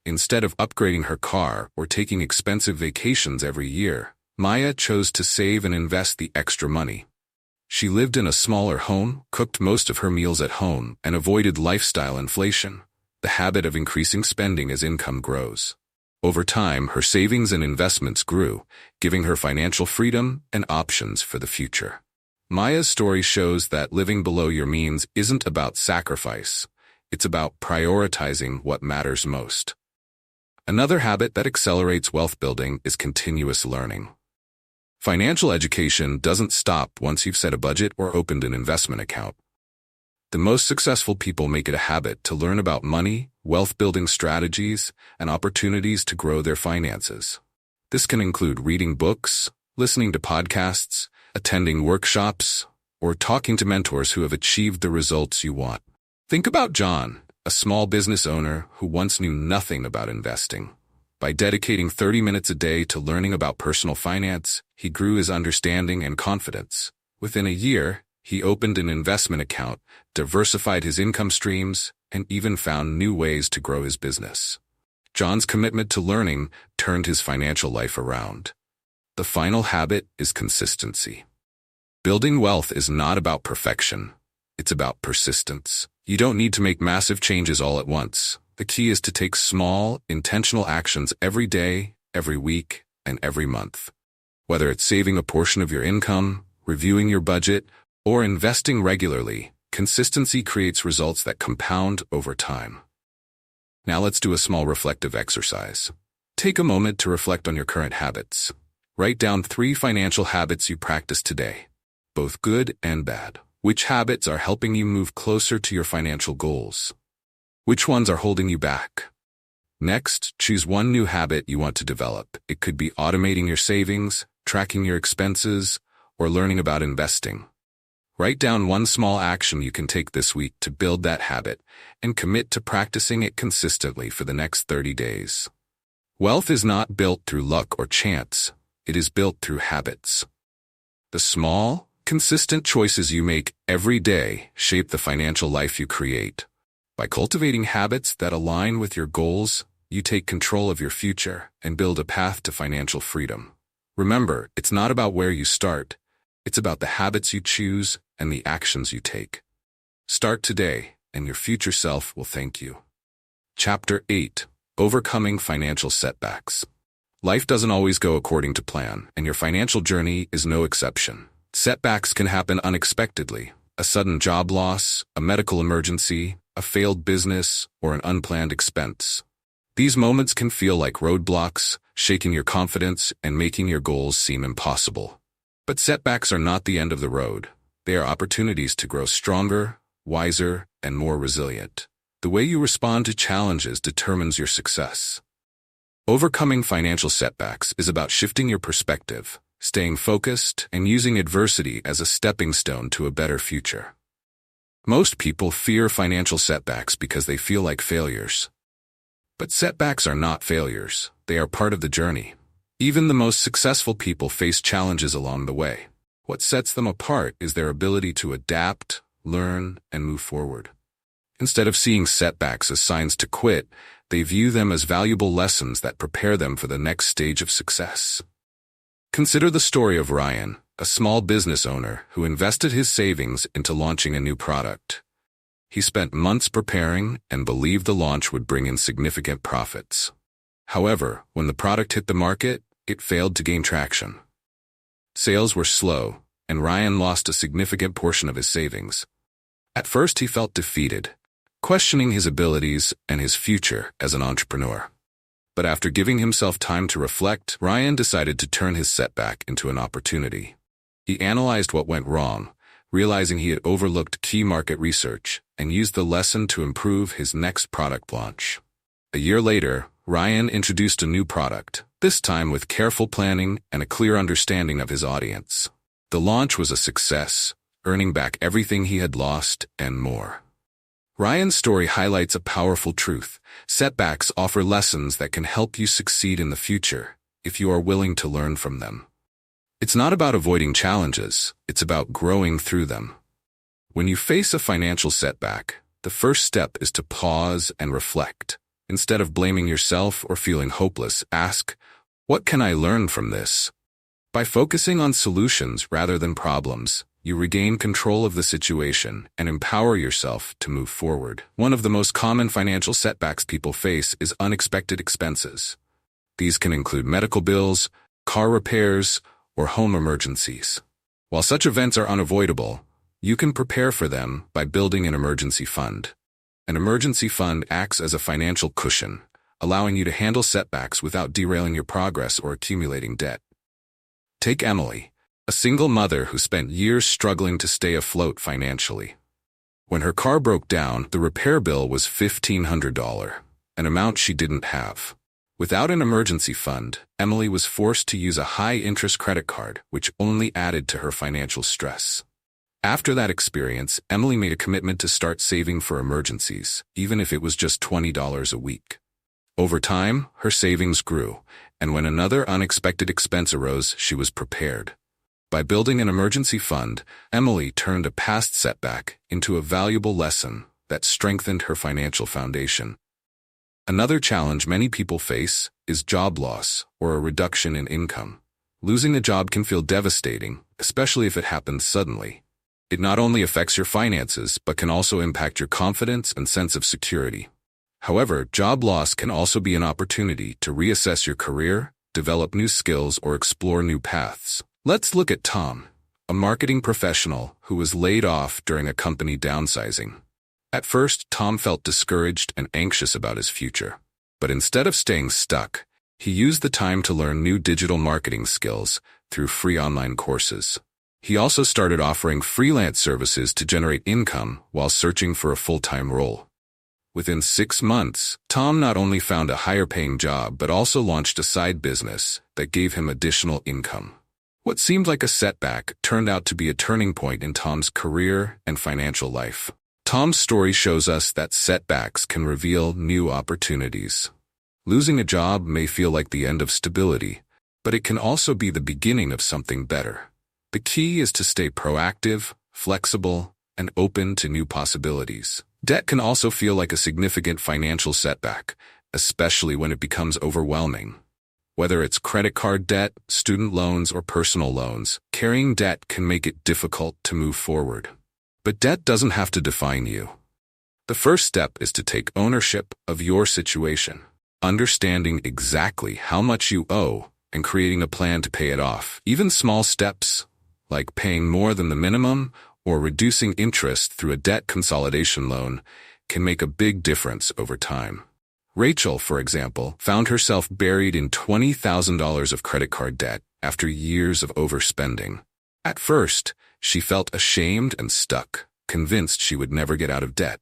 Instead of upgrading her car or taking expensive vacations every year, Maya chose to save and invest the extra money. She lived in a smaller home, cooked most of her meals at home, and avoided lifestyle inflation, the habit of increasing spending as income grows. Over time, her savings and investments grew, giving her financial freedom and options for the future. Maya's story shows that living below your means isn't about sacrifice. It's about prioritizing what matters most. Another habit that accelerates wealth building is continuous learning. Financial education doesn't stop once you've set a budget or opened an investment account. The most successful people make it a habit to learn about money, wealth-building strategies, and opportunities to grow their finances. This can include reading books, listening to podcasts, attending workshops, or talking to mentors who have achieved the results you want. Think about John, a small business owner who once knew nothing about investing. By dedicating 30 minutes a day to learning about personal finance, he grew his understanding and confidence. Within a year, he opened an investment account, diversified his income streams, and even found new ways to grow his business. John's commitment to learning turned his financial life around. The final habit is consistency. Building wealth is not about perfection. It's about persistence. You don't need to make massive changes all at once. The key is to take small, intentional actions every day, every week, and every month. Whether it's saving a portion of your income, reviewing your budget, or investing regularly, consistency creates results that compound over time. Now let's do a small reflective exercise. Take a moment to reflect on your current habits. Write down 3 financial habits you practice today, both good and bad. Which habits are helping you move closer to your financial goals? Which ones are holding you back? Next, choose one new habit you want to develop. It could be automating your savings, tracking your expenses, or learning about investing. Write down one small action you can take this week to build that habit and commit to practicing it consistently for the next 30 days. Wealth is not built through luck or chance. It is built through habits. The small, consistent choices you make every day shape the financial life you create. By cultivating habits that align with your goals, you take control of your future and build a path to financial freedom. Remember, it's not about where you start. It's about the habits you choose and the actions you take. Start today, and your future self will thank you. Chapter 8. Overcoming financial setbacks. Life doesn't always go according to plan, and your financial journey is no exception. Setbacks can happen unexpectedly. A sudden job loss, a medical emergency, a failed business, or an unplanned expense. These moments can feel like roadblocks, shaking your confidence and making your goals seem impossible. But setbacks are not the end of the road. They are opportunities to grow stronger, wiser, and more resilient. The way you respond to challenges determines your success. Overcoming financial setbacks is about shifting your perspective, staying focused, and using adversity as a stepping stone to a better future. Most people fear financial setbacks because they feel like failures. But setbacks are not failures. They are part of the journey. Even the most successful people face challenges along the way. What sets them apart is their ability to adapt, learn, and move forward. Instead of seeing setbacks as signs to quit, they view them as valuable lessons that prepare them for the next stage of success. Consider the story of Ryan, a small business owner who invested his savings into launching a new product. He spent months preparing and believed the launch would bring in significant profits. However, when the product hit the market, it failed to gain traction. Sales were slow, and Ryan lost a significant portion of his savings. At first, he felt defeated, questioning his abilities and his future as an entrepreneur. But after giving himself time to reflect, Ryan decided to turn his setback into an opportunity. He analyzed what went wrong, realizing he had overlooked key market research, and used the lesson to improve his next product launch. A year later, Ryan introduced a new product, this time with careful planning and a clear understanding of his audience. The launch was a success, earning back everything he had lost and more. Ryan's story highlights a powerful truth. Setbacks offer lessons that can help you succeed in the future, if you are willing to learn from them. It's not about avoiding challenges, it's about growing through them. When you face a financial setback, the first step is to pause and reflect. Instead of blaming yourself or feeling hopeless, ask, what can I learn from this? By focusing on solutions rather than problems, you regain control of the situation and empower yourself to move forward. One of the most common financial setbacks people face is unexpected expenses. These can include medical bills, car repairs, or home emergencies. While such events are unavoidable, you can prepare for them by building an emergency fund. An emergency fund acts as a financial cushion, allowing you to handle setbacks without derailing your progress or accumulating debt. Take Emily, a single mother who spent years struggling to stay afloat financially. When her car broke down, the repair bill was $1,500, an amount she didn't have. Without an emergency fund, Emily was forced to use a high-interest credit card, which only added to her financial stress. After that experience, Emily made a commitment to start saving for emergencies, even if it was just $20 a week. Over time, her savings grew, and when another unexpected expense arose, she was prepared. By building an emergency fund, Emily turned a past setback into a valuable lesson that strengthened her financial foundation. Another challenge many people face is job loss or a reduction in income. Losing a job can feel devastating, especially if it happens suddenly. It not only affects your finances, but can also impact your confidence and sense of security. However, job loss can also be an opportunity to reassess your career, develop new skills, or explore new paths. Let's look at Tom, a marketing professional who was laid off during a company downsizing. At first, Tom felt discouraged and anxious about his future. But instead of staying stuck, he used the time to learn new digital marketing skills through free online courses. He also started offering freelance services to generate income while searching for a full-time role. Within 6 months, Tom not only found a higher-paying job but also launched a side business that gave him additional income. What seemed like a setback turned out to be a turning point in Tom's career and financial life. Tom's story shows us that setbacks can reveal new opportunities. Losing a job may feel like the end of stability, but it can also be the beginning of something better. The key is to stay proactive, flexible, and open to new possibilities. Debt can also feel like a significant financial setback, especially when it becomes overwhelming. Whether it's credit card debt, student loans, or personal loans, carrying debt can make it difficult to move forward. But debt doesn't have to define you. The first step is to take ownership of your situation. understanding exactly how much you owe and creating a plan to pay it off. Even small steps, like paying more than the minimum or reducing interest through a debt consolidation loan, can make a big difference over time. Rachel, for example, found herself buried in $20,000 of credit card debt after years of overspending. At first, she felt ashamed and stuck, convinced she would never get out of debt.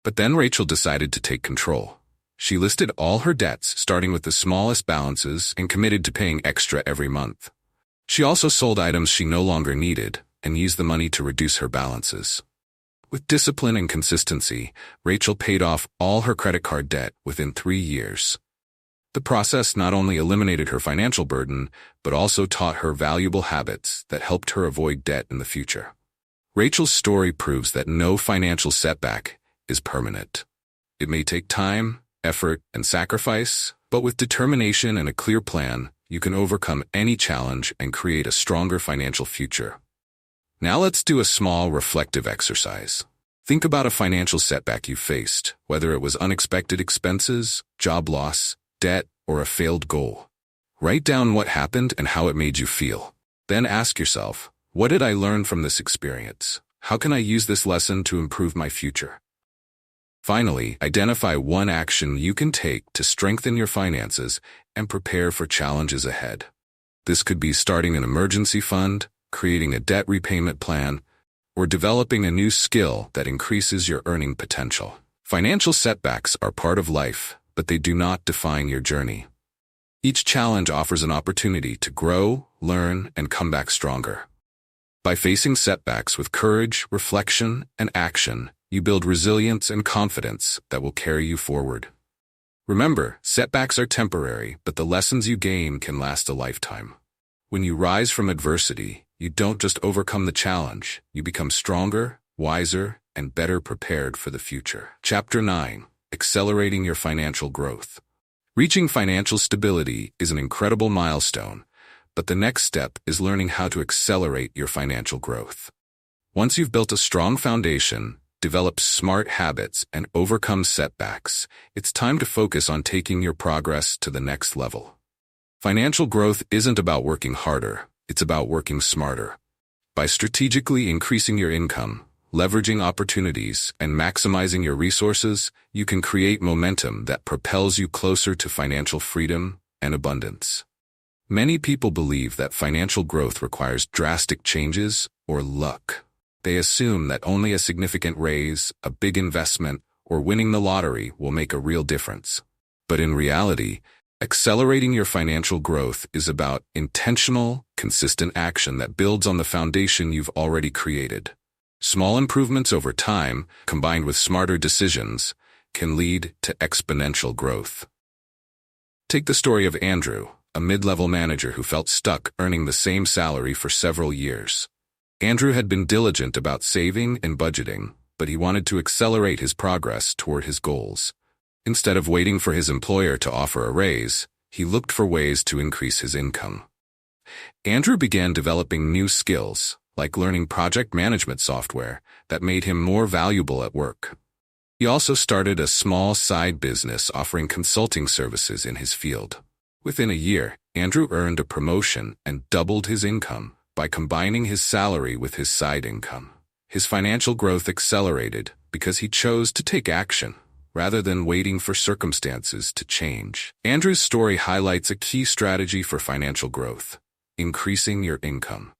But then Rachel decided to take control. She listed all her debts, starting with the smallest balances, and committed to paying extra every month. She also sold items she no longer needed and used the money to reduce her balances. With discipline and consistency, Rachel paid off all her credit card debt within 3 years. The process not only eliminated her financial burden, but also taught her valuable habits that helped her avoid debt in the future. Rachel's story proves that no financial setback is permanent. It may take time, effort, and sacrifice, but with determination and a clear plan, you can overcome any challenge and create a stronger financial future. Now let's do a small reflective exercise. Think about a financial setback you faced, whether it was unexpected expenses, job loss, debt, or a failed goal. Write down what happened and how it made you feel. Then ask yourself, what did I learn from this experience? How can I use this lesson to improve my future? Finally, identify one action you can take to strengthen your finances and prepare for challenges ahead. This could be starting an emergency fund, creating a debt repayment plan, or developing a new skill that increases your earning potential. Financial setbacks are part of life, but they do not define your journey. Each challenge offers an opportunity to grow, learn, and come back stronger. By facing setbacks with courage, reflection, and action, you build resilience and confidence that will carry you forward. Remember, setbacks are temporary, but the lessons you gain can last a lifetime. When you rise from adversity, you don't just overcome the challenge, you become stronger, wiser, and better prepared for the future. Chapter 9. Accelerating your financial growth. Reaching financial stability is an incredible milestone, but the next step is learning how to accelerate your financial growth. Once you've built a strong foundation, developed smart habits, and overcome setbacks, it's time to focus on taking your progress to the next level. Financial growth isn't about working harder. It's about working smarter. By strategically increasing your income, leveraging opportunities, and maximizing your resources, you can create momentum that propels you closer to financial freedom and abundance. Many people believe that financial growth requires drastic changes or luck. They assume that only a significant raise, a big investment, or winning the lottery will make a real difference. But in reality, accelerating your financial growth is about intentional, consistent action that builds on the foundation you've already created. Small improvements over time, combined with smarter decisions, can lead to exponential growth. Take the story of Andrew, a mid-level manager who felt stuck earning the same salary for several years. Andrew had been diligent about saving and budgeting, but he wanted to accelerate his progress toward his goals. Instead of waiting for his employer to offer a raise, he looked for ways to increase his income. Andrew began developing new skills, like learning project management software, that made him more valuable at work. He also started a small side business offering consulting services in his field. Within a year, Andrew earned a promotion and doubled his income by combining his salary with his side income. His financial growth accelerated because he chose to take action, rather than waiting for circumstances to change. Andrew's story highlights a key strategy for financial growth: increasing your income.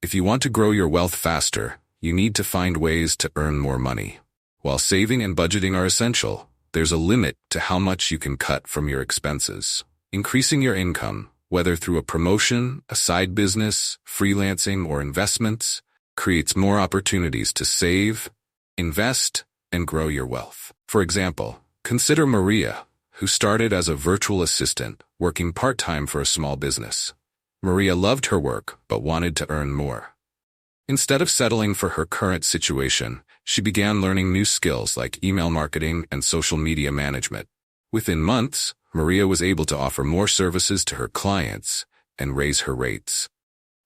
If you want to grow your wealth faster, you need to find ways to earn more money. While saving and budgeting are essential, there's a limit to how much you can cut from your expenses. Increasing your income, whether through a promotion, a side business, freelancing, or investments, creates more opportunities to save, invest, and grow your wealth. For example, consider Maria, who started as a virtual assistant, working part-time for a small business. Maria loved her work, but wanted to earn more. Instead of settling for her current situation, she began learning new skills like email marketing and social media management. Within months, Maria was able to offer more services to her clients and raise her rates.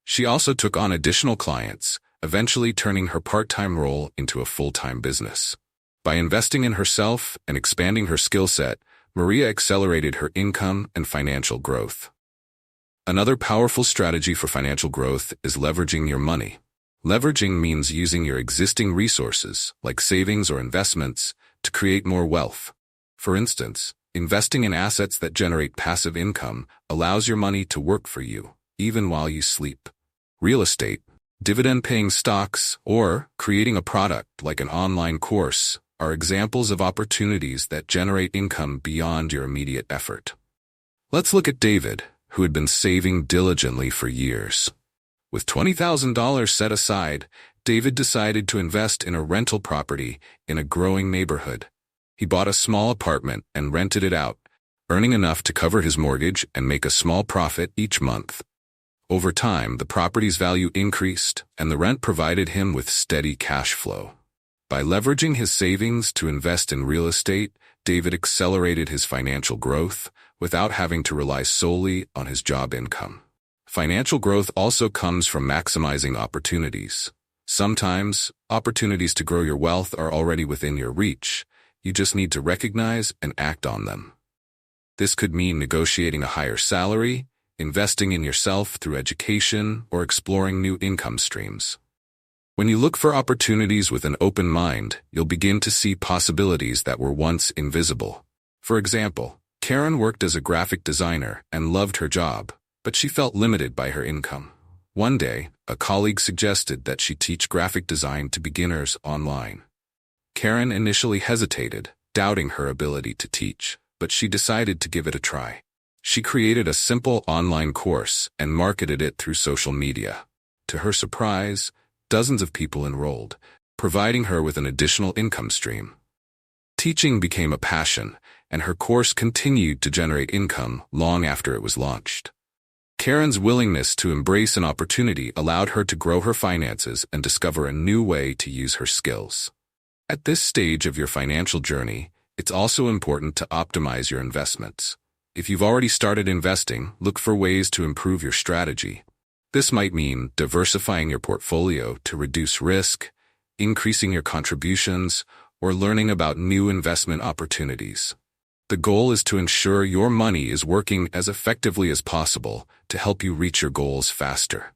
She also took on additional clients, eventually turning her part-time role into a full-time business. By investing in herself and expanding her skill set, Maria accelerated her income and financial growth. Another powerful strategy for financial growth is leveraging your money. Leveraging means using your existing resources, like savings or investments, to create more wealth. For instance, investing in assets that generate passive income allows your money to work for you, even while you sleep. Real estate, dividend-paying stocks, or creating a product like an online course are examples of opportunities that generate income beyond your immediate effort. Let's look at David, who had been saving diligently for years. With $20,000 set aside, David decided to invest in a rental property in a growing neighborhood. He bought a small apartment and rented it out, earning enough to cover his mortgage and make a small profit each month. Over time, the property's value increased, and the rent provided him with steady cash flow. By leveraging his savings to invest in real estate, David accelerated his financial growth without having to rely solely on his job income. Financial growth also comes from maximizing opportunities. Sometimes, opportunities to grow your wealth are already within your reach. You just need to recognize and act on them. This could mean negotiating a higher salary, investing in yourself through education, or exploring new income streams. When you look for opportunities with an open mind, you'll begin to see possibilities that were once invisible. For example, Karen worked as a graphic designer and loved her job, but she felt limited by her income. One day, a colleague suggested that she teach graphic design to beginners online. Karen initially hesitated, doubting her ability to teach, but she decided to give it a try. She created a simple online course and marketed it through social media. To her surprise, dozens of people enrolled, providing her with an additional income stream. Teaching became a passion, and her course continued to generate income long after it was launched. Karen's willingness to embrace an opportunity allowed her to grow her finances and discover a new way to use her skills. At this stage of your financial journey, it's also important to optimize your investments. If you've already started investing, look for ways to improve your strategy. This might mean diversifying your portfolio to reduce risk, increasing your contributions, or learning about new investment opportunities. The goal is to ensure your money is working as effectively as possible to help you reach your goals faster.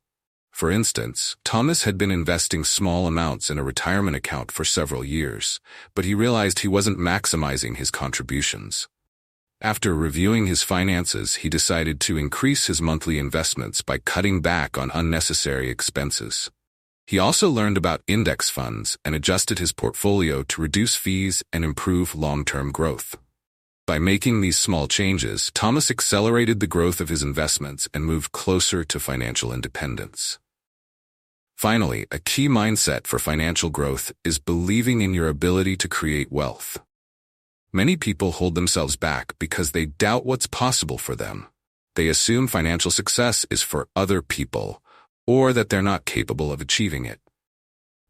For instance, Thomas had been investing small amounts in a retirement account for several years, but he realized he wasn't maximizing his contributions. After reviewing his finances, he decided to increase his monthly investments by cutting back on unnecessary expenses. He also learned about index funds and adjusted his portfolio to reduce fees and improve long-term growth. By making these small changes, Thomas accelerated the growth of his investments and moved closer to financial independence. Finally, a key mindset for financial growth is believing in your ability to create wealth. Many people hold themselves back because they doubt what's possible for them. They assume financial success is for other people, or that they're not capable of achieving it.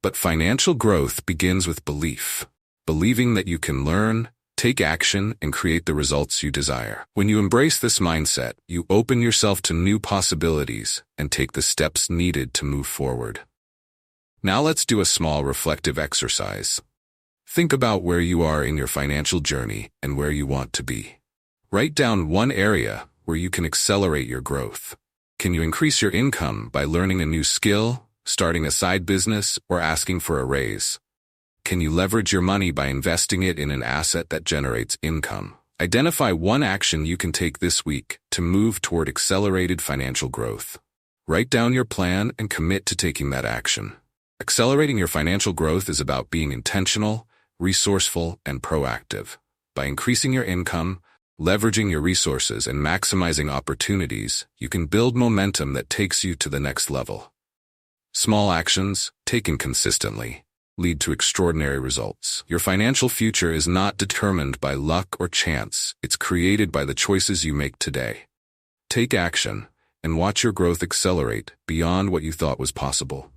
But financial growth begins with belief. Believing that you can learn, take action, and create the results you desire. When you embrace this mindset, you open yourself to new possibilities and take the steps needed to move forward. Now let's do a small reflective exercise. Think about where you are in your financial journey and where you want to be. Write down one area where you can accelerate your growth. Can you increase your income by learning a new skill, starting a side business, or asking for a raise? Can you leverage your money by investing it in an asset that generates income? Identify one action you can take this week to move toward accelerated financial growth. Write down your plan and commit to taking that action. Accelerating your financial growth is about being intentional, resourceful, and proactive. By increasing your income, leveraging your resources, and maximizing opportunities, you can build momentum that takes you to the next level. Small actions, taken consistently, lead to extraordinary results. Your financial future is not determined by luck or chance. It's created by the choices you make today. Take action and watch your growth accelerate beyond what you thought was possible.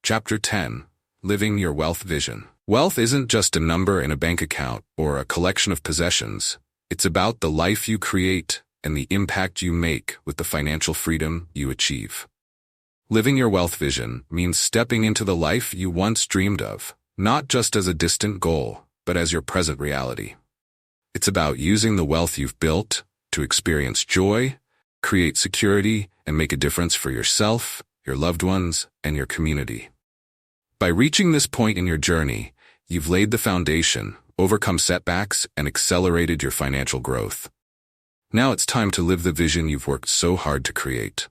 Chapter 10. Living Your Wealth Vision. Wealth isn't just a number in a bank account or a collection of possessions. It's about the life you create and the impact you make with the financial freedom you achieve. Living your wealth vision means stepping into the life you once dreamed of, not just as a distant goal, but as your present reality. It's about using the wealth you've built to experience joy, create security, and make a difference for yourself, your loved ones, and your community. By reaching this point in your journey, you've laid the foundation, overcome setbacks, and accelerated your financial growth. Now it's time to live the vision you've worked so hard to create.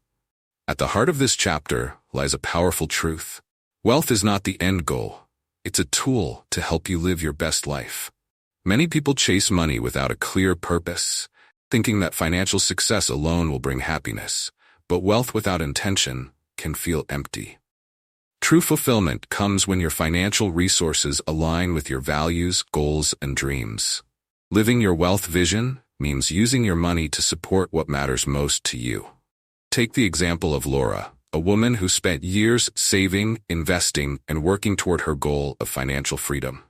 At the heart of this chapter lies a powerful truth. Wealth is not the end goal. It's a tool to help you live your best life. Many people chase money without a clear purpose, thinking that financial success alone will bring happiness, but wealth without intention can feel empty. True fulfillment comes when your financial resources align with your values, goals, and dreams. Living your wealth vision means using your money to support what matters most to you. Take the example of Laura, a woman who spent years saving, investing, and working toward her goal of financial freedom.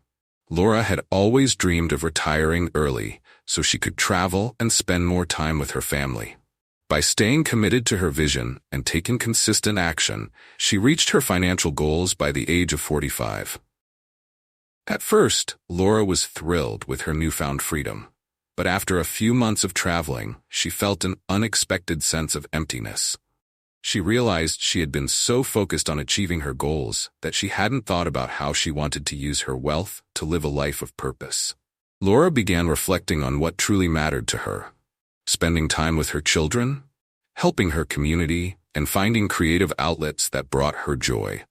Laura had always dreamed of retiring early so she could travel and spend more time with her family. By staying committed to her vision and taking consistent action, she reached her financial goals by the age of 45. At first, Laura was thrilled with her newfound freedom, but after a few months of traveling, she felt an unexpected sense of emptiness. She realized she had been so focused on achieving her goals that she hadn't thought about how she wanted to use her wealth to live a life of purpose. Laura began reflecting on what truly mattered to her, spending time with her children, helping her community, and finding creative outlets that brought her joy.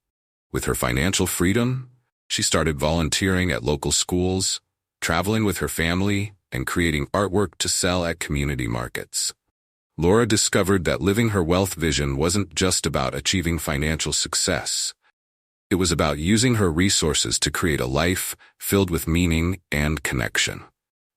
With her financial freedom, she started volunteering at local schools, traveling with her family, and creating artwork to sell at community markets. Laura discovered that living her wealth vision wasn't just about achieving financial success. It was about using her resources to create a life filled with meaning and connection.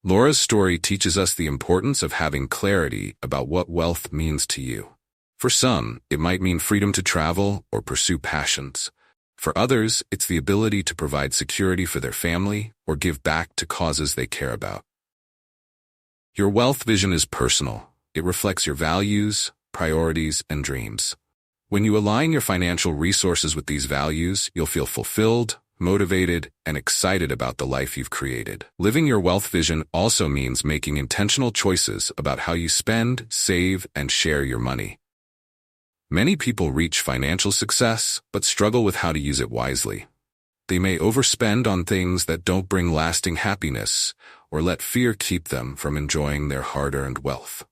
Laura's story teaches us the importance of having clarity about what wealth means to you. For some, it might mean freedom to travel or pursue passions. For others, it's the ability to provide security for their family or give back to causes they care about. Your wealth vision is personal. It reflects your values, priorities, and dreams. When you align your financial resources with these values, you'll feel fulfilled, motivated, and excited about the life you've created. Living your wealth vision also means making intentional choices about how you spend, save, and share your money. Many people reach financial success, but struggle with how to use it wisely. They may overspend on things that don't bring lasting happiness, or let fear keep them from enjoying their hard-earned wealth.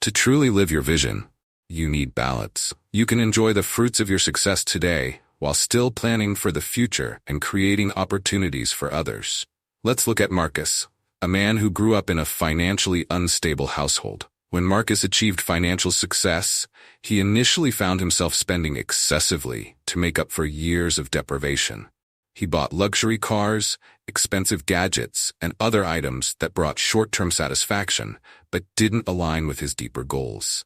To truly live your vision, you need balance. You can enjoy the fruits of your success today while still planning for the future and creating opportunities for others. Let's look at Marcus, a man who grew up in a financially unstable household. When Marcus achieved financial success, he initially found himself spending excessively to make up for years of deprivation. He bought luxury cars, expensive gadgets, and other items that brought short-term satisfaction, but didn't align with his deeper goals.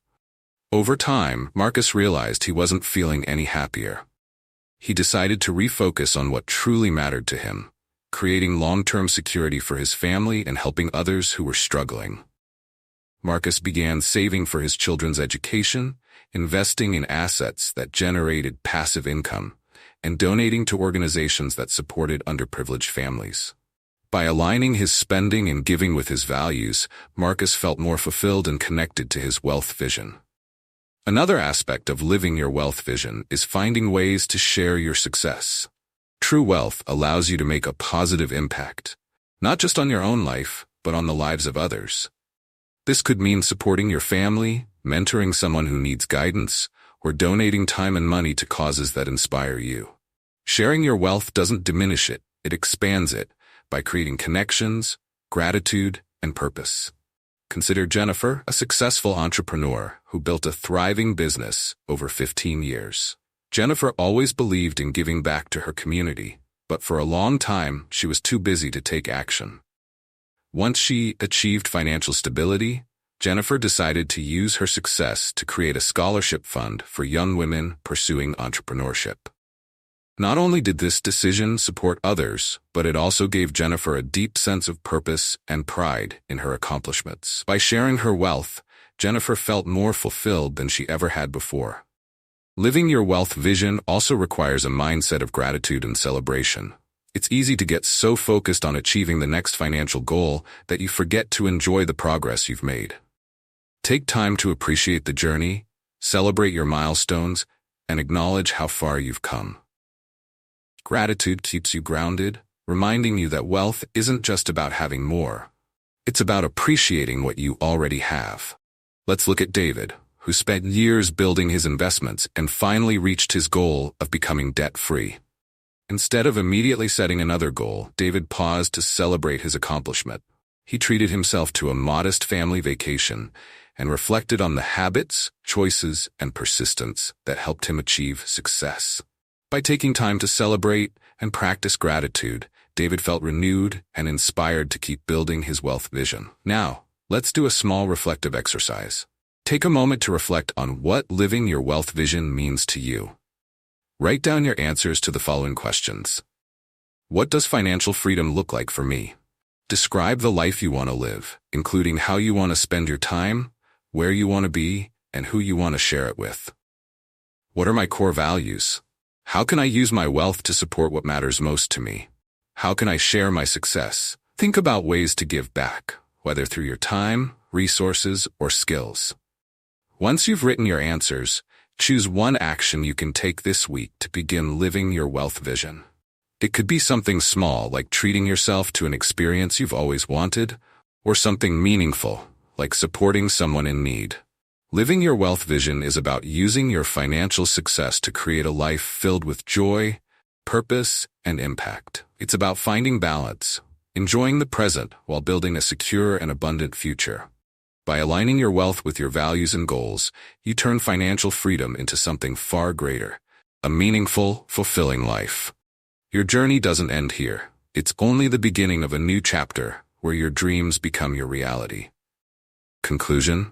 Over time, Marcus realized he wasn't feeling any happier. He decided to refocus on what truly mattered to him, creating long-term security for his family and helping others who were struggling. Marcus began saving for his children's education, investing in assets that generated passive income, and donating to organizations that supported underprivileged families. By aligning his spending and giving with his values, Marcus felt more fulfilled and connected to his wealth vision. Another aspect of living your wealth vision is finding ways to share your success. True wealth allows you to make a positive impact, not just on your own life, but on the lives of others. This could mean supporting your family, mentoring someone who needs guidance, or donating time and money to causes that inspire you. Sharing your wealth doesn't diminish it, it expands it by creating connections, gratitude, and purpose. Consider Jennifer, a successful entrepreneur who built a thriving business over 15 years. Jennifer always believed in giving back to her community, but for a long time, she was too busy to take action. Once she achieved financial stability, Jennifer decided to use her success to create a scholarship fund for young women pursuing entrepreneurship. Not only did this decision support others, but it also gave Jennifer a deep sense of purpose and pride in her accomplishments. By sharing her wealth, Jennifer felt more fulfilled than she ever had before. Living your wealth vision also requires a mindset of gratitude and celebration. It's easy to get so focused on achieving the next financial goal that you forget to enjoy the progress you've made. Take time to appreciate the journey, celebrate your milestones, and acknowledge how far you've come. Gratitude keeps you grounded, reminding you that wealth isn't just about having more. It's about appreciating what you already have. Let's look at David, who spent years building his investments and finally reached his goal of becoming debt-free. Instead of immediately setting another goal, David paused to celebrate his accomplishment. He treated himself to a modest family vacation and reflected on the habits, choices, and persistence that helped him achieve success. By taking time to celebrate and practice gratitude, David felt renewed and inspired to keep building his wealth vision. Now, let's do a small reflective exercise. Take a moment to reflect on what living your wealth vision means to you. Write down your answers to the following questions. What does financial freedom look like for me? Describe the life you want to live, including how you want to spend your time, where you want to be, and who you want to share it with. What are my core values? How can I use my wealth to support what matters most to me? How can I share my success? Think about ways to give back, whether through your time, resources, or skills. Once you've written your answers, choose one action you can take this week to begin living your wealth vision. It could be something small, like treating yourself to an experience you've always wanted, or something meaningful, like supporting someone in need. Living your wealth vision is about using your financial success to create a life filled with joy, purpose, and impact. It's about finding balance, enjoying the present while building a secure and abundant future. By aligning your wealth with your values and goals, you turn financial freedom into something far greater, a meaningful, fulfilling life. Your journey doesn't end here. It's only the beginning of a new chapter where your dreams become your reality. Conclusion: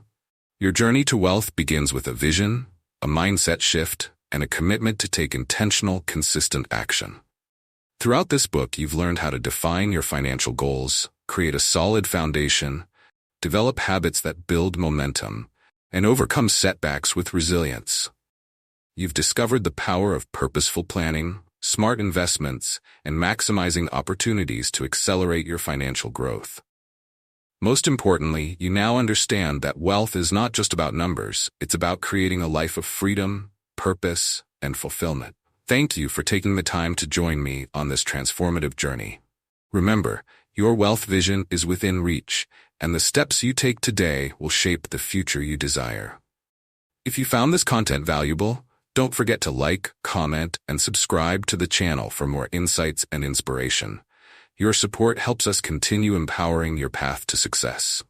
your journey to wealth begins with a vision, a mindset shift, and a commitment to take intentional, consistent action. Throughout this book, you've learned how to define your financial goals, create a solid foundation, develop habits that build momentum, and overcome setbacks with resilience. You've discovered the power of purposeful planning, smart investments, and maximizing opportunities to accelerate your financial growth. Most importantly, you now understand that wealth is not just about numbers, it's about creating a life of freedom, purpose, and fulfillment. Thank you for taking the time to join me on this transformative journey. Remember, your wealth vision is within reach, and the steps you take today will shape the future you desire. If you found this content valuable, don't forget to like, comment, and subscribe to the channel for more insights and inspiration. Your support helps us continue empowering your path to success.